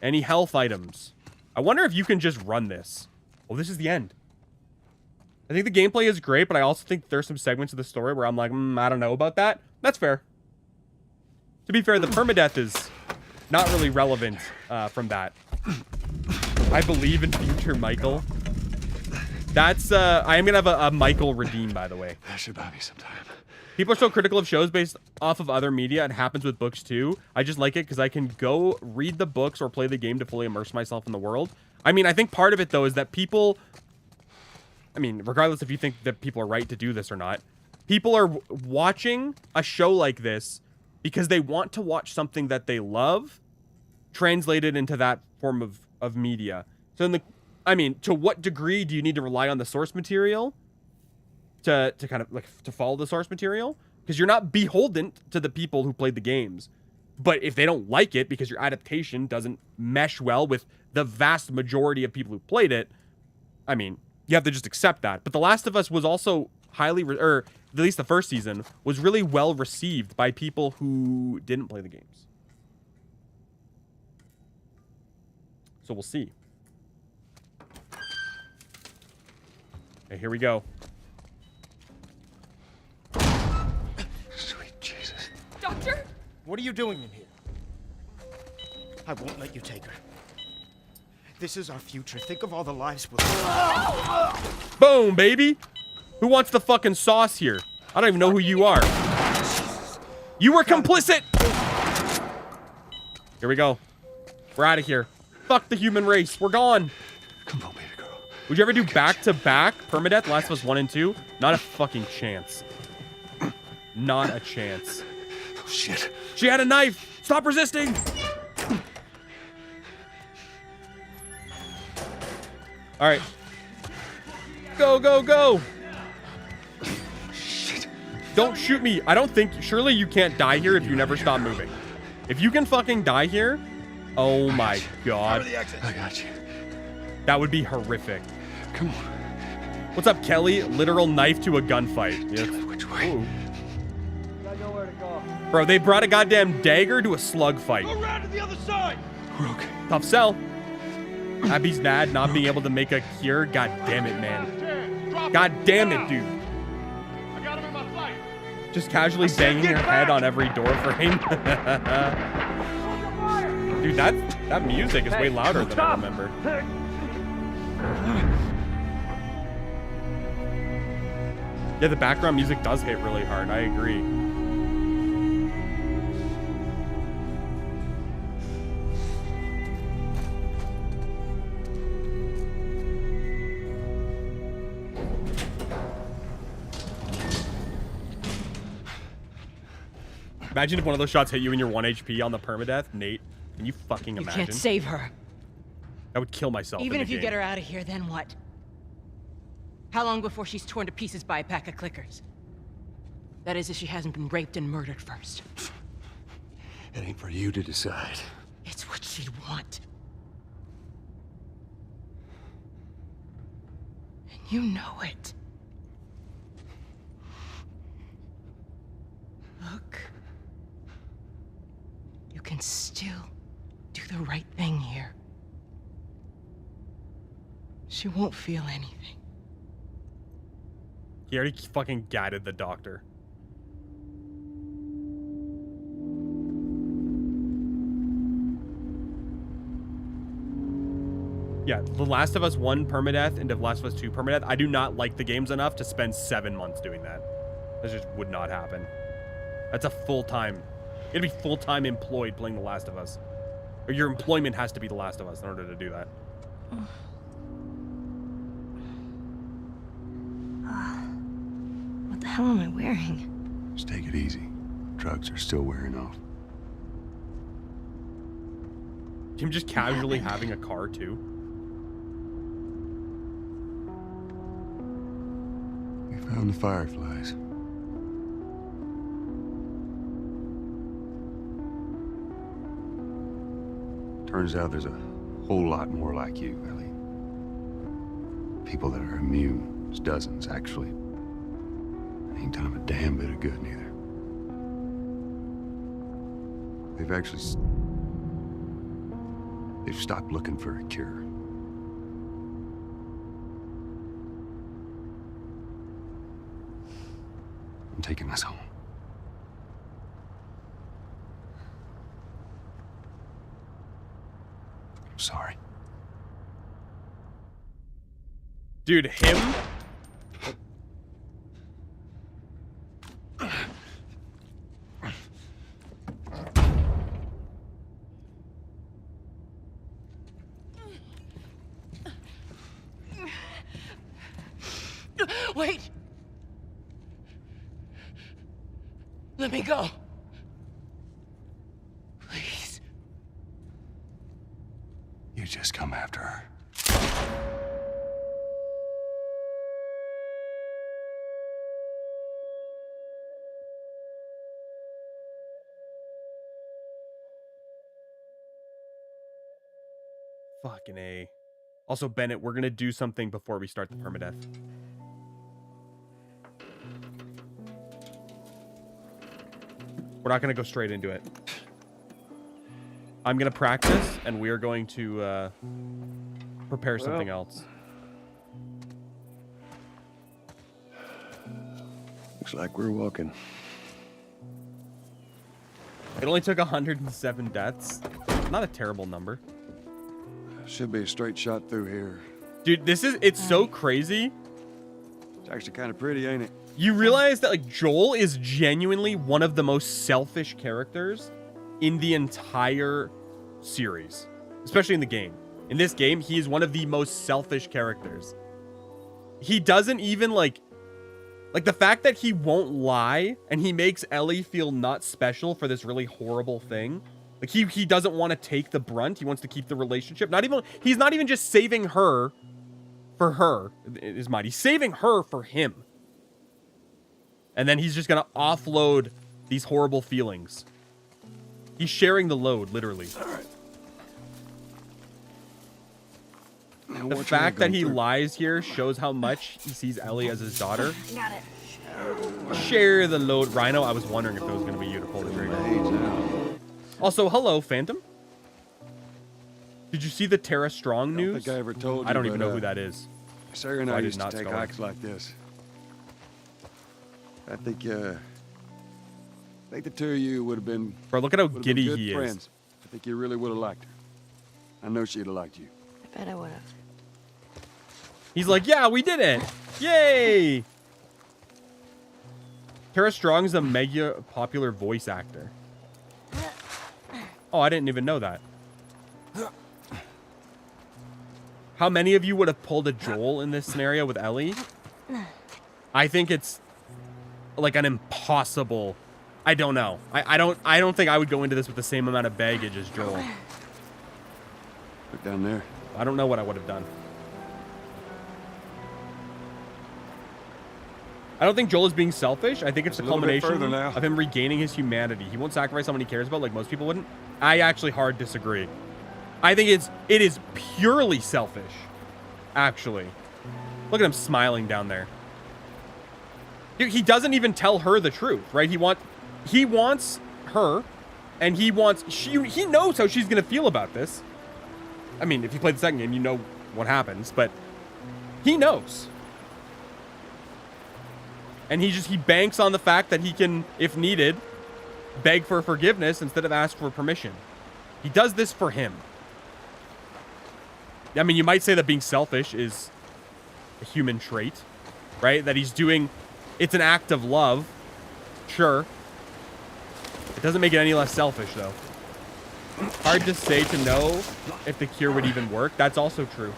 Any health items? I wonder if you can just run this. Oh, this is the end. I think the gameplay is great, but I also think there's some segments of the story where I'm like, I don't know about that. That's fair. To be fair, the permadeath is not really relevant from that. I believe in future Michael. That's, I am going to have a Michael redeem, by the way. That should buy me some time. People are so critical of shows based off of other media. It happens with books too. I just like it because I can go read the books or play the game to fully immerse myself in the world. I mean, I think part of it, though, is that people... I mean, regardless if you think that people are right to do this or not, people are watching a show like this because they want to watch something that they love translated into that form of media. So, I mean, to what degree do you need to rely on the source material to kind of, like, to follow the source material? Because you're not beholden to the people who played the games. But if they don't like it because your adaptation doesn't mesh well with the vast majority of people who played it, I mean... you have to just accept that. But The Last of Us was also highly, or at least the first season, was really well received by people who didn't play the games. So we'll see. Okay, here we go. Sweet Jesus. Doctor? What are you doing in here? I won't let you take her. This is our future. Think of all the lives we'll... Boom, baby. Who wants the fucking sauce here? I don't even know who you are. You were complicit. Here we go. We're out of here. Fuck the human race. We're gone. Come on, baby girl. Would you ever do back-to-back permadeath? Last of Us 1 and 2? Not a fucking chance. Not a chance. Oh, shit. She had a knife. Stop resisting. All right. Go, go, go. Shit. Don't shoot me. I don't think... surely you can't die here if you never stop moving. If you can fucking die here... oh my god. I got you. That would be horrific. Come on. What's up, Kelly? Literal knife to a gunfight. Tell me which way. Ooh. Got nowhere to go. Bro, they brought a goddamn dagger to a slug fight. Go around to the other side. We're okay. Tough sell. Abby's dad not being able to make a cure. God damn it, man. God damn it, dude. I got him in my sight. Just casually banging her head on every door frame. Dude, that music is way louder than I remember. Yeah, the background music does hit really hard. I agree. Imagine if one of those shots hit you and you're 1 HP on the permadeath, Nate. Can you fucking imagine? You can't save her. I would kill myself. Even in if the you game. get her out of here, then what? How long before she's torn to pieces by a pack of clickers? That is, if she hasn't been raped and murdered first. It ain't for you to decide. It's what she'd want. And you know it. Look. You can still do the right thing here. She won't feel anything. He already fucking guided the doctor. Yeah, The Last of Us 1 permadeath and The Last of Us 2 permadeath. I do not like the games enough to spend 7 months doing that. That just would not happen. That's a full-time... it'd be full-time employed playing The Last of Us. Or your employment has to be The Last of Us in order to do that. What the hell am I wearing? Just take it easy. Drugs are still wearing off. Him just casually having a car, too. We found the fireflies. Turns out there's a whole lot more like you, Ellie. People that are immune. There's dozens, actually. Ain't done them a damn bit of good, neither. They've actually... They've stopped looking for a cure. I'm taking us home. I'm sorry. Dude, him? Wait! Let me go. Please. You just come after her. Fucking A. Also, Bennett, we're gonna do something before we start the permadeath. We're not gonna go straight into it. I'm gonna practice, and we are going to prepare something else. Looks like we're walking. It only took 107 deaths. Not a terrible number. Should be a straight shot through here. Dude, it's so crazy. It's actually kind of pretty, ain't it? You realize that, like, Joel is genuinely one of the most selfish characters in the entire series, especially in the game. In this game, he is one of the most selfish characters. He doesn't even, like the fact that he won't lie and he makes Ellie feel not special for this really horrible thing. Like, he doesn't want to take the brunt. He wants to keep the relationship. He's not even just saving her for her, in his mind. He's saving her for him. And then he's just going to offload these horrible feelings. He's sharing the load, literally. All right. The fact that he lies here shows how much he sees Ellie as his daughter. Got it. Share the load. Rhino, I was wondering if it was going to be you to pull the trigger. Also, hello, Phantom. Did you see the Tara Strong news? I don't think I ever told you. I don't even know who that is. Sarah and So I I did used to not take spell it. hikes like this. I think the two of you would have been... Bro, look at how would have been giddy good he friends. is. I think you really would have liked her. I know she'd have liked you. I bet I would have. He's like, yeah, we did it. Yay. Tara Strong's a mega popular voice actor. Oh, I didn't even know that. How many of you would have pulled a Joel in this scenario with Ellie? I think it's like an impossible. I don't know. I don't think I would go into this with the same amount of baggage as Joel. Look down there. I don't know what I would have done. I don't think Joel is being selfish. I think it's a culmination of him regaining his humanity. He won't sacrifice someone he cares about like most people wouldn't. I actually hard disagree. I think it is purely selfish, actually. Look at him smiling down there. Dude, he doesn't even tell her the truth, right? He wants her, and he knows how she's gonna feel about this. I mean, if you play the second game, you know what happens, but he knows. And he banks on the fact that he can, if needed, beg for forgiveness instead of ask for permission. He does this for him. I mean, you might say that being selfish is a human trait, right? That it's an act of love. Sure. It doesn't make it any less selfish, though. Hard to say to know if the cure would even work. That's also true.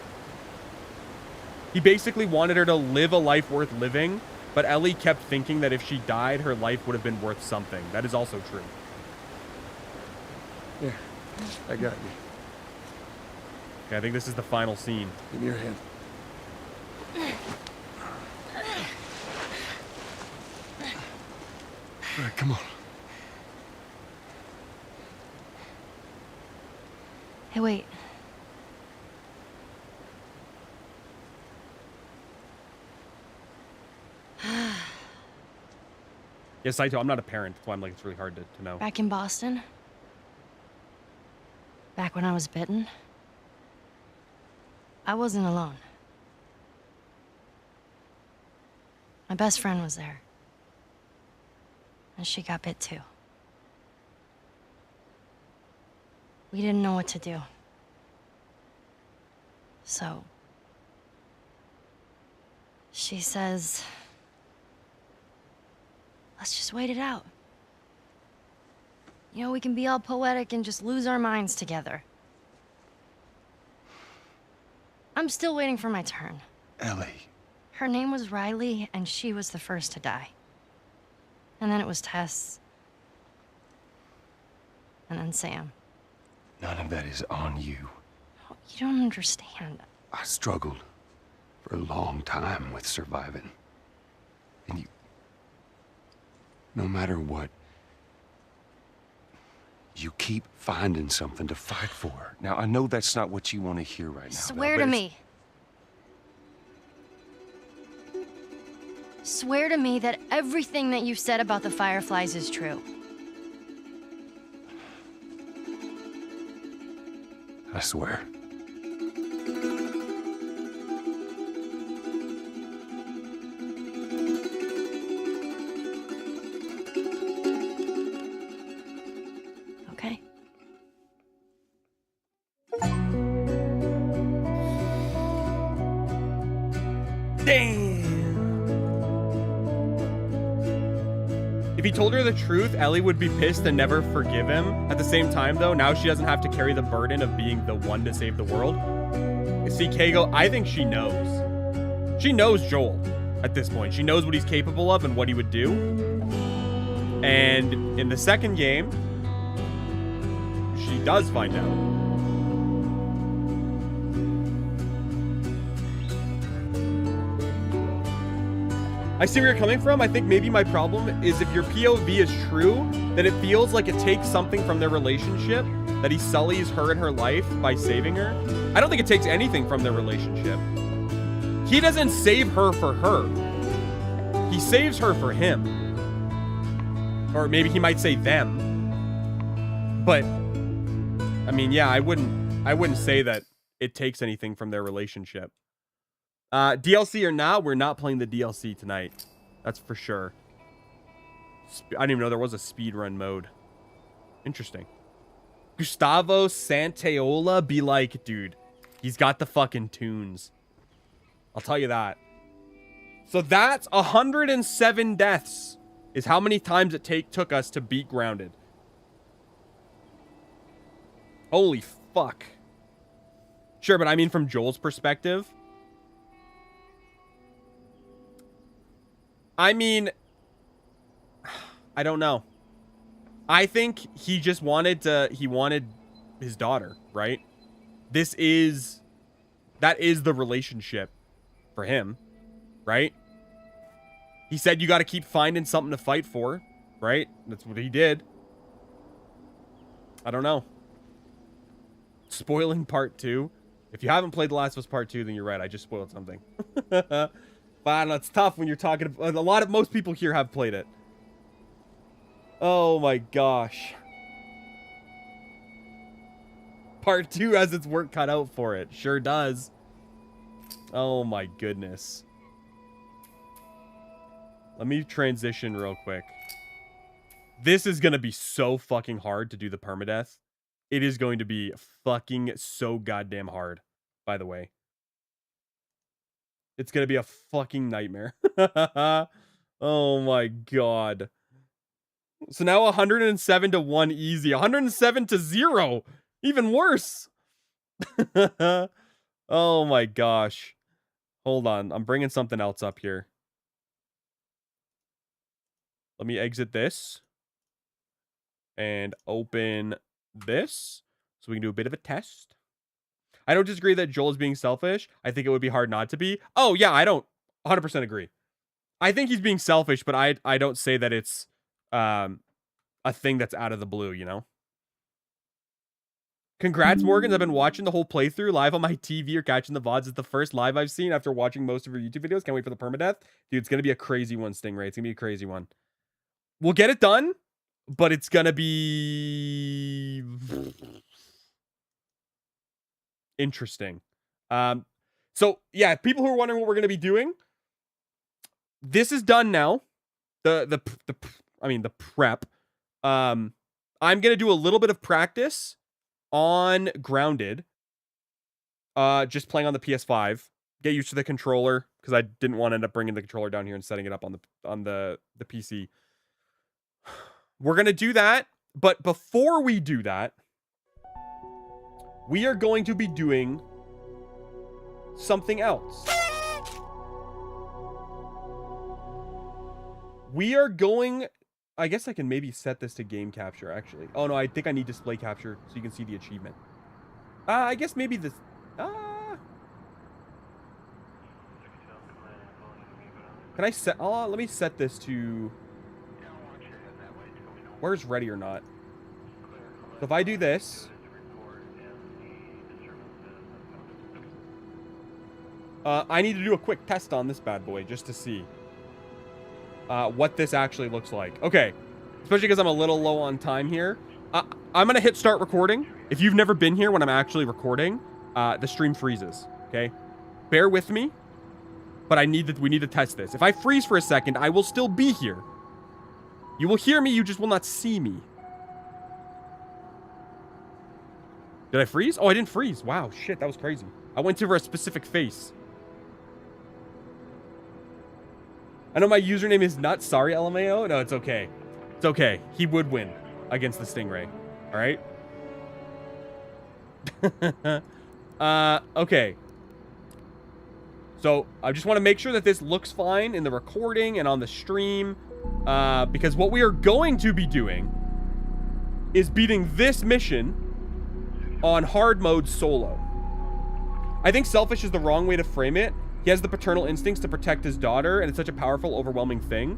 He basically wanted her to live a life worth living, but Ellie kept thinking that if she died, her life would have been worth something. That is also true. Yeah, I got you. Okay, I think this is the final scene. Give me your hand. All right, come on. Hey, wait. Yeah, Saito, I'm not a parent. That's why I'm like, it's really hard to know. Back in Boston? Back when I was bitten? I wasn't alone. My best friend was there. And she got bit too. We didn't know what to do. So... she says... let's just wait it out. You know, we can be all poetic and just lose our minds together. I'm still waiting for my turn. Ellie. Her name was Riley, and she was the first to die. And then it was Tess. And then Sam. None of that is on you. Oh, you don't understand. I struggled for a long time with surviving. And you... no matter what, you keep finding something to fight for. Now, I know that's not what you want to hear right now. Swear to me. Swear to me that everything that you said about the Fireflies is true. I swear. Okay. Damn. If he told her the truth, Ellie would be pissed and never forgive him. At the same time, though, now she doesn't have to carry the burden of being the one to save the world. See, Kago, I think she knows. She knows Joel at this point. She knows what he's capable of and what he would do. And in the second game, she does find out. I see where you're coming from. I think maybe my problem is if your POV is true, then it feels like it takes something from their relationship, that he sullies her and her life by saving her. I don't think it takes anything from their relationship. He doesn't save her for her. He saves her for him. Or maybe he might say them. But, I mean, yeah, I wouldn't say that it takes anything from their relationship. DLC or not, we're not playing the DLC tonight. That's for sure. I didn't even know there was a speedrun mode. Interesting. Gustavo Santaola be like, dude, he's got the fucking tunes. I'll tell you that. So that's 107 deaths is how many times it took us to beat Grounded. Holy fuck. Sure, but I mean from Joel's perspective. I mean, I don't know. I think he just wanted his daughter, right? That is the relationship for him, right? He said you got to keep finding something to fight for, right? That's what he did. I don't know. Spoiling part 2. If you haven't played The Last of Us Part 2, then you're right. I just spoiled something. But I don't know, it's tough when you're talking. Most people here have played it. Oh my gosh. Part 2 has its work cut out for it. Sure does. Oh my goodness. Let me transition real quick. This is going to be so fucking hard to do the permadeath. It is going to be fucking so goddamn hard, by the way. It's going to be a fucking nightmare. Oh my god. So now 107 to 1 easy. 107 to 0. Even worse. Oh my gosh. Hold on. I'm bringing something else up here. Let me exit this. And open this. So we can do a bit of a test. I don't disagree that Joel is being selfish. I think it would be hard not to be. Oh, yeah, I don't 100% agree. I think he's being selfish, but I don't say that it's a thing that's out of the blue, you know? Congrats, Morgans. I've been watching the whole playthrough live on my TV or catching the VODs. It's the first live I've seen after watching most of your YouTube videos. Can't wait for the permadeath. Dude, it's going to be a crazy one, Stingray. It's going to be a crazy one. We'll get it done, but it's gonna be interesting. So yeah, people who are wondering what we're gonna be doing, this is done now. The prep. I'm gonna do a little bit of practice on Grounded. Just playing on the PS5. Get used to the controller because I didn't want to end up bringing the controller down here and setting it up on the PC. We're gonna do that, but before we do that, we are going to be doing something else. We are going... I guess I can maybe set this to game capture, actually. Oh, no, I think I need display capture so you can see the achievement. I guess maybe this... Can I set... let me set this to... Where's ready or not? So if I do this... I need to do a quick test on this bad boy just to see what this actually looks like. Okay. Especially because I'm a little low on time here. I'm going to hit start recording. If you've never been here when I'm actually recording, the stream freezes. Okay? Bear with me. But we need to test this. If I freeze for a second, I will still be here. You will hear me, you just will not see me. Did I freeze? Oh, I didn't freeze. Wow, shit, that was crazy. I went to a specific face. I know my username is nuts. Sorry, LMAO. No, it's okay. It's okay. He would win against the Stingray. All right? Okay. So, I just want to make sure that this looks fine in the recording and on the stream. Because what we are going to be doing is beating this mission on hard mode solo. I think selfish is the wrong way to frame it. He has the paternal instincts to protect his daughter, and it's such a powerful, overwhelming thing.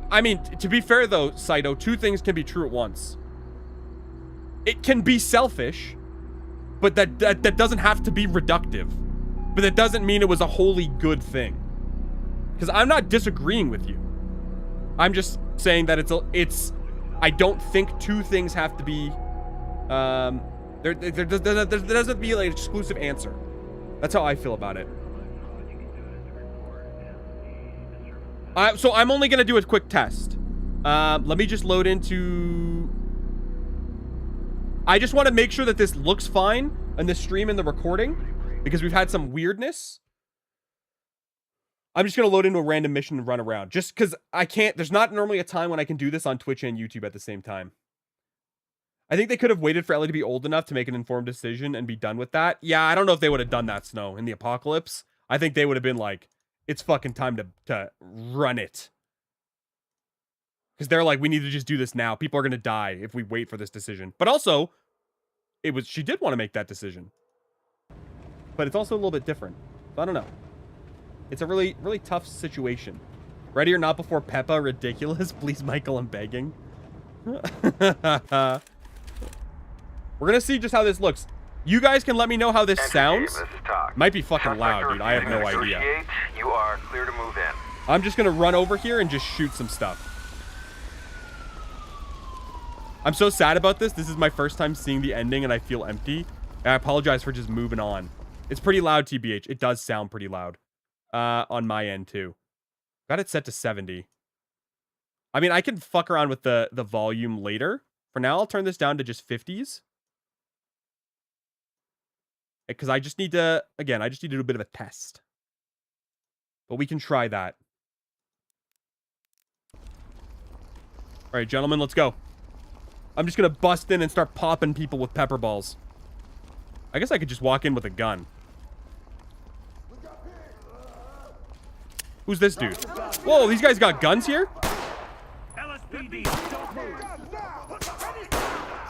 I mean, to be fair, though, Saito, two things can be true at once. It can be selfish, but that doesn't have to be reductive. But that doesn't mean it was a wholly good thing. Because I'm not disagreeing with you. I'm just saying that it's... I don't think two things have to be... There doesn't be like an exclusive answer. That's how I feel about it. So I'm only going to do a quick test. Let me just load into... I just want to make sure that this looks fine in the stream and the recording. Because we've had some weirdness. I'm just going to load into a random mission and run around. Just because I can't... There's not normally a time when I can do this on Twitch and YouTube at the same time. I think they could have waited for Ellie to be old enough to make an informed decision and be done with that. Yeah, I don't know if they would have done that, Snow, in the apocalypse. I think they would have been like, it's fucking time to run it. Because they're like, we need to just do this now. People are going to die if we wait for this decision. But also, she did want to make that decision. But it's also a little bit different. So I don't know. It's a really, really tough situation. Ready or not before Peppa? Ridiculous. Please, Michael, I'm begging. We're going to see just how this looks. You guys can let me know how this sounds. Might be fucking loud, dude. I have no idea. You are clear to move in. I'm just going to run over here and just shoot some stuff. I'm so sad about this. This is my first time seeing the ending and I feel empty. I apologize for just moving on. It's pretty loud, TBH. It does sound pretty loud. On my end, too. Got it set to 70. I mean, I can fuck around with the volume later. For now, I'll turn this down to just 50s. Because I just need to... Again, I just need to do a bit of a test. But we can try that. Alright, gentlemen, let's go. I'm just gonna bust in and start popping people with pepper balls. I guess I could just walk in with a gun. Who's this dude? Whoa, these guys got guns here?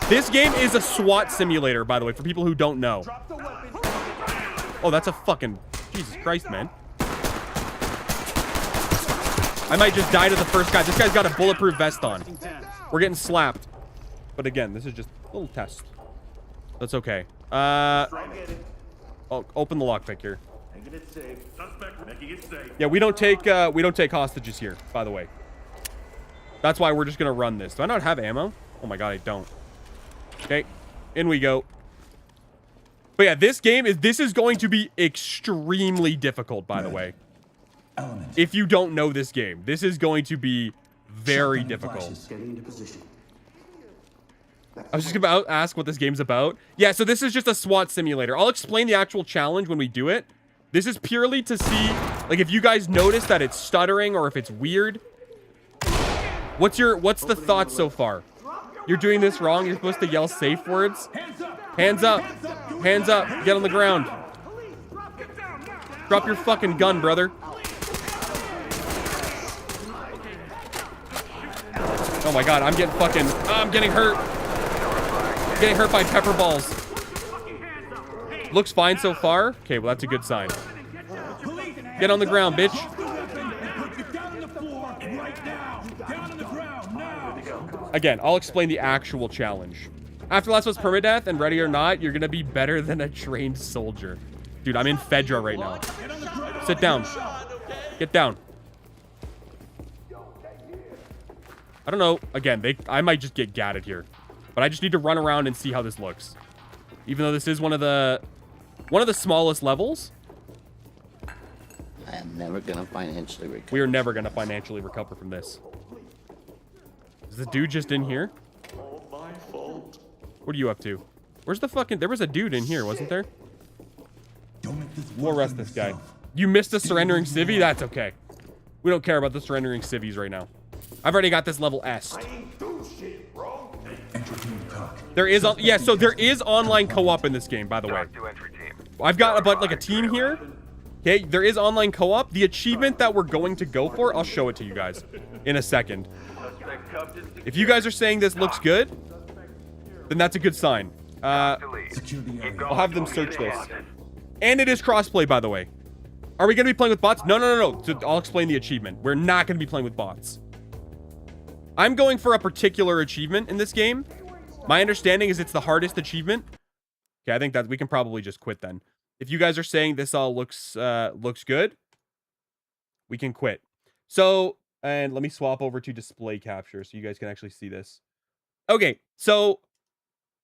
This game is a SWAT simulator, by the way, for people who don't know. Oh, that's a fucking... Jesus Christ, man. I might just die to the first guy. This guy's got a bulletproof vest on. We're getting slapped. But again, this is just a little test. That's okay. Oh, open the lockpick here. Yeah, we don't take hostages here, by the way. That's why we're just gonna run this. Do I not have ammo? Oh my god, I don't. Okay, in we go. But yeah, this is going to be extremely difficult, by the way. If you don't know this game, this is going to be very difficult. I was just about to ask what this game's about. Yeah, so this is just a SWAT simulator. I'll explain the actual challenge when we do it. This is purely to see, like, if you guys notice that it's stuttering or if it's weird. What's the thought so far? You're doing this wrong. You're supposed to yell safe words. Hands up. Hands up. Get on the ground. Drop your fucking gun, brother. Oh my god, I'm getting hurt. I'm getting hurt by pepper balls. Looks fine so far. Okay, well, that's a good sign. Get on the ground, bitch. Again, I'll explain the actual challenge. After Last of Us Permadeath and Ready or Not, you're gonna be better than a trained soldier. Dude, I'm in Fedra right now. Sit down. Get down. I don't know. Again, I might just get gatted here. But I just need to run around and see how this looks. Even though this is one of the smallest levels. I am never gonna financially recover. We are never gonna financially recover from this. Is the dude just in here? All my fault. What are you up to? Where's the fucking... There was a dude in here, wasn't there? We'll arrest this guy. You missed the surrendering civvy? That's okay. We don't care about the surrendering civvies right now. I've already got this level S. There is... Yeah, so there is online co-op in this game, by the way. I've got like a team here. Okay, there is online co-op. The achievement that we're going to go for, I'll show it to you guys in a second. If you guys are saying this looks good, then that's a good sign. I'll have them search this. And it is crossplay, by the way. Are we going to be playing with bots? No. So I'll explain the achievement. We're not going to be playing with bots. I'm going for a particular achievement in this game. My understanding is it's the hardest achievement. Okay, I think that we can probably just quit then. If you guys are saying this all looks good, we can quit. So, and let me swap over to display capture so you guys can actually see this. Okay, so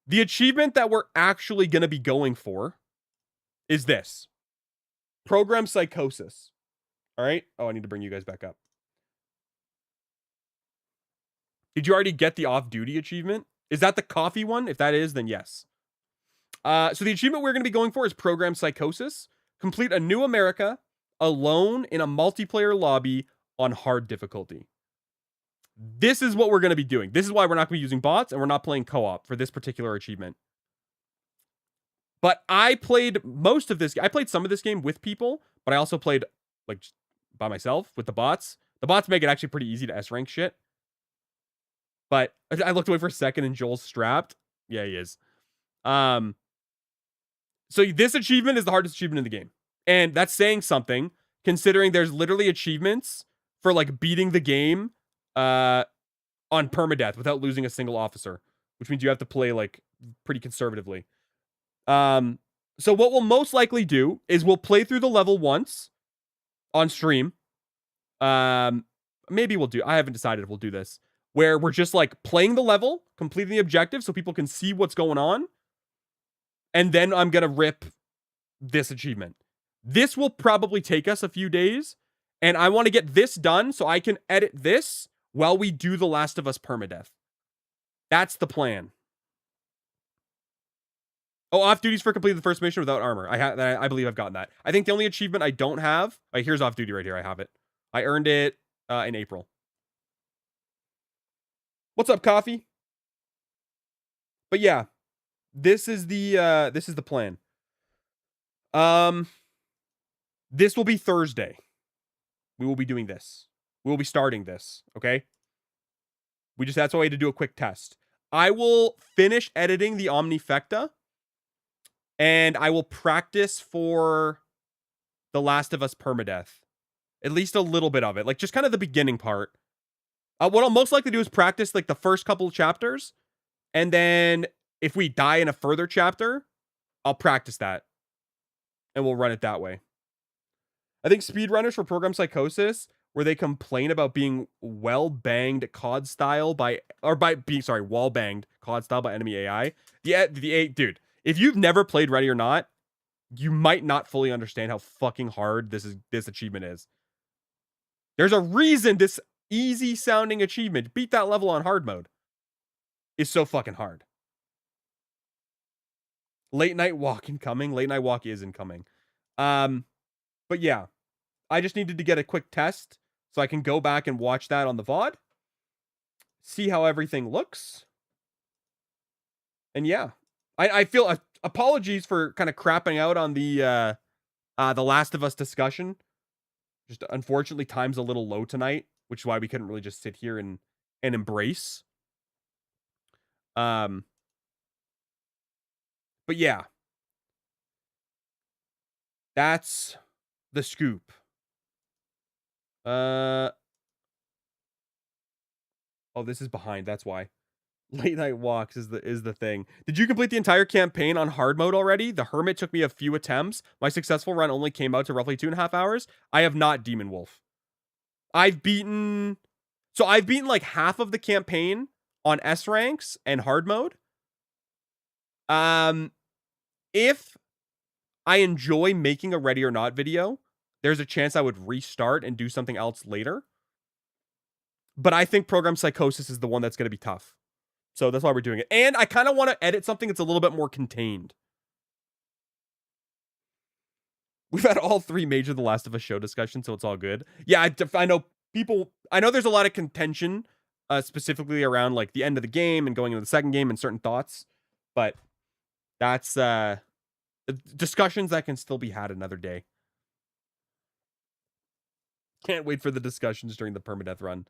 the achievement that we're actually going to be going for is this. Program Psychosis. All right? Oh, I need to bring you guys back up. Did you already get the off-duty achievement? Is that the coffee one? If that is, then yes. So the achievement we're going to be going for is Program Psychosis. Complete a new America alone in a multiplayer lobby on hard difficulty. This is what we're going to be doing. This is why we're not going to be using bots and we're not playing co-op for this particular achievement. But I played most of this. I played some of this game with people, but I also played like by myself with the bots. The bots make it actually pretty easy to S-rank shit. But I looked away for a second and Joel's strapped. Yeah, he is. So this achievement is the hardest achievement in the game. And that's saying something, considering there's literally achievements for like beating the game on permadeath without losing a single officer, which means you have to play like pretty conservatively. So what we'll most likely do is we'll play through the level once on stream. Maybe we'll do, I haven't decided if we'll do this, where we're just like playing the level, completing the objective so people can see what's going on. And then I'm going to rip this achievement. This will probably take us a few days. And I want to get this done so I can edit this while we do The Last of Us Permadeath. That's the plan. Oh, off duties for completing the first mission without armor. I believe I've gotten that. I think the only achievement I don't have... here's off duty right here. I have it. I earned it in April. What's up, coffee? But yeah. This is the plan. This will be Thursday. We will be doing this. We will be starting this, okay? That's a way to do a quick test. I will finish editing the Omnifecta, and I will practice for The Last of Us Permadeath. At least a little bit of it, like just kind of the beginning part. What I'll most likely do is practice like the first couple of chapters, and then if we die in a further chapter, I'll practice that. And we'll run it that way. I think speedrunners for Program Psychosis where they complain about being well banged COD style by wall banged COD style by enemy AI. Dude, if you've never played Ready or Not, you might not fully understand how fucking hard this achievement is. There's a reason this easy sounding achievement, beat that level on hard mode, is so fucking hard. Late night walk incoming. Late night walk is incoming. But yeah, I just needed to get a quick test so I can go back and watch that on the VOD. See how everything looks. And yeah, I feel apologies for kind of crapping out on the Last of Us discussion. Just unfortunately, time's a little low tonight, which is why we couldn't really just sit here and embrace. But yeah, that's the scoop. Oh, this is behind. That's why. Late night walks is the thing. Did you complete the entire campaign on hard mode already? The Hermit took me a few attempts. My successful run only came out to roughly 2.5 hours. I have not Demon Wolf. I've beaten like half of the campaign on S ranks and hard mode. If I enjoy making a Ready or Not video, there's a chance I would restart and do something else later. But I think Program Psychosis is the one that's going to be tough. So that's why we're doing it. And I kind of want to edit something that's a little bit more contained. We've had all 3 major The Last of Us show discussions, so it's all good. Yeah, I know people... I know there's a lot of contention, specifically around like the end of the game and going into the second game and certain thoughts. But that's discussions that can still be had another day. Can't wait for the discussions during the permadeath run.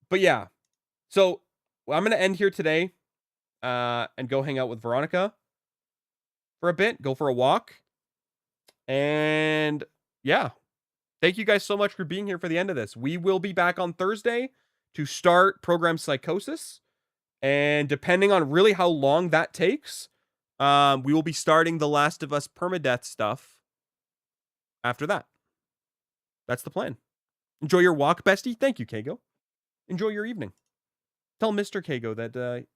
But yeah, so I'm gonna end here today, and go hang out with Veronica for a bit, go for a walk, and yeah, thank you guys so much for being here for the end of this. We will be back on Thursday to start Program Psychosis, and depending on really how long that takes, we will be starting the Last of Us permadeath stuff after that. That's the plan. Enjoy your walk, bestie. Thank you, Kago. Enjoy your evening. Tell Mr. Kago that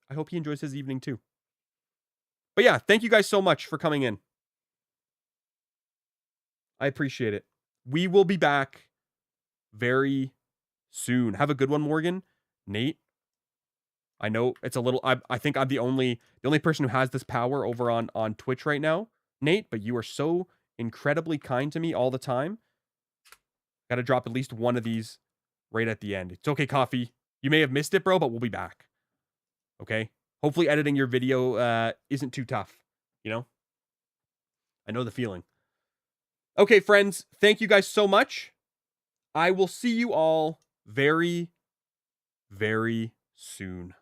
I hope he enjoys his evening too. But yeah, thank you guys so much for coming in. I appreciate it. We will be back very soon. Have a good one, Morgan. Nate. I know it's a little... I think I'm the only person who has this power over on Twitch right now, Nate, but you are so incredibly kind to me all the time. Got to drop at least one of these right at the end. It's okay, Coffee. You may have missed it, bro, but we'll be back. Okay? Hopefully editing your video isn't too tough. You know? I know the feeling. Okay, friends. Thank you guys so much. I will see you all very, very soon.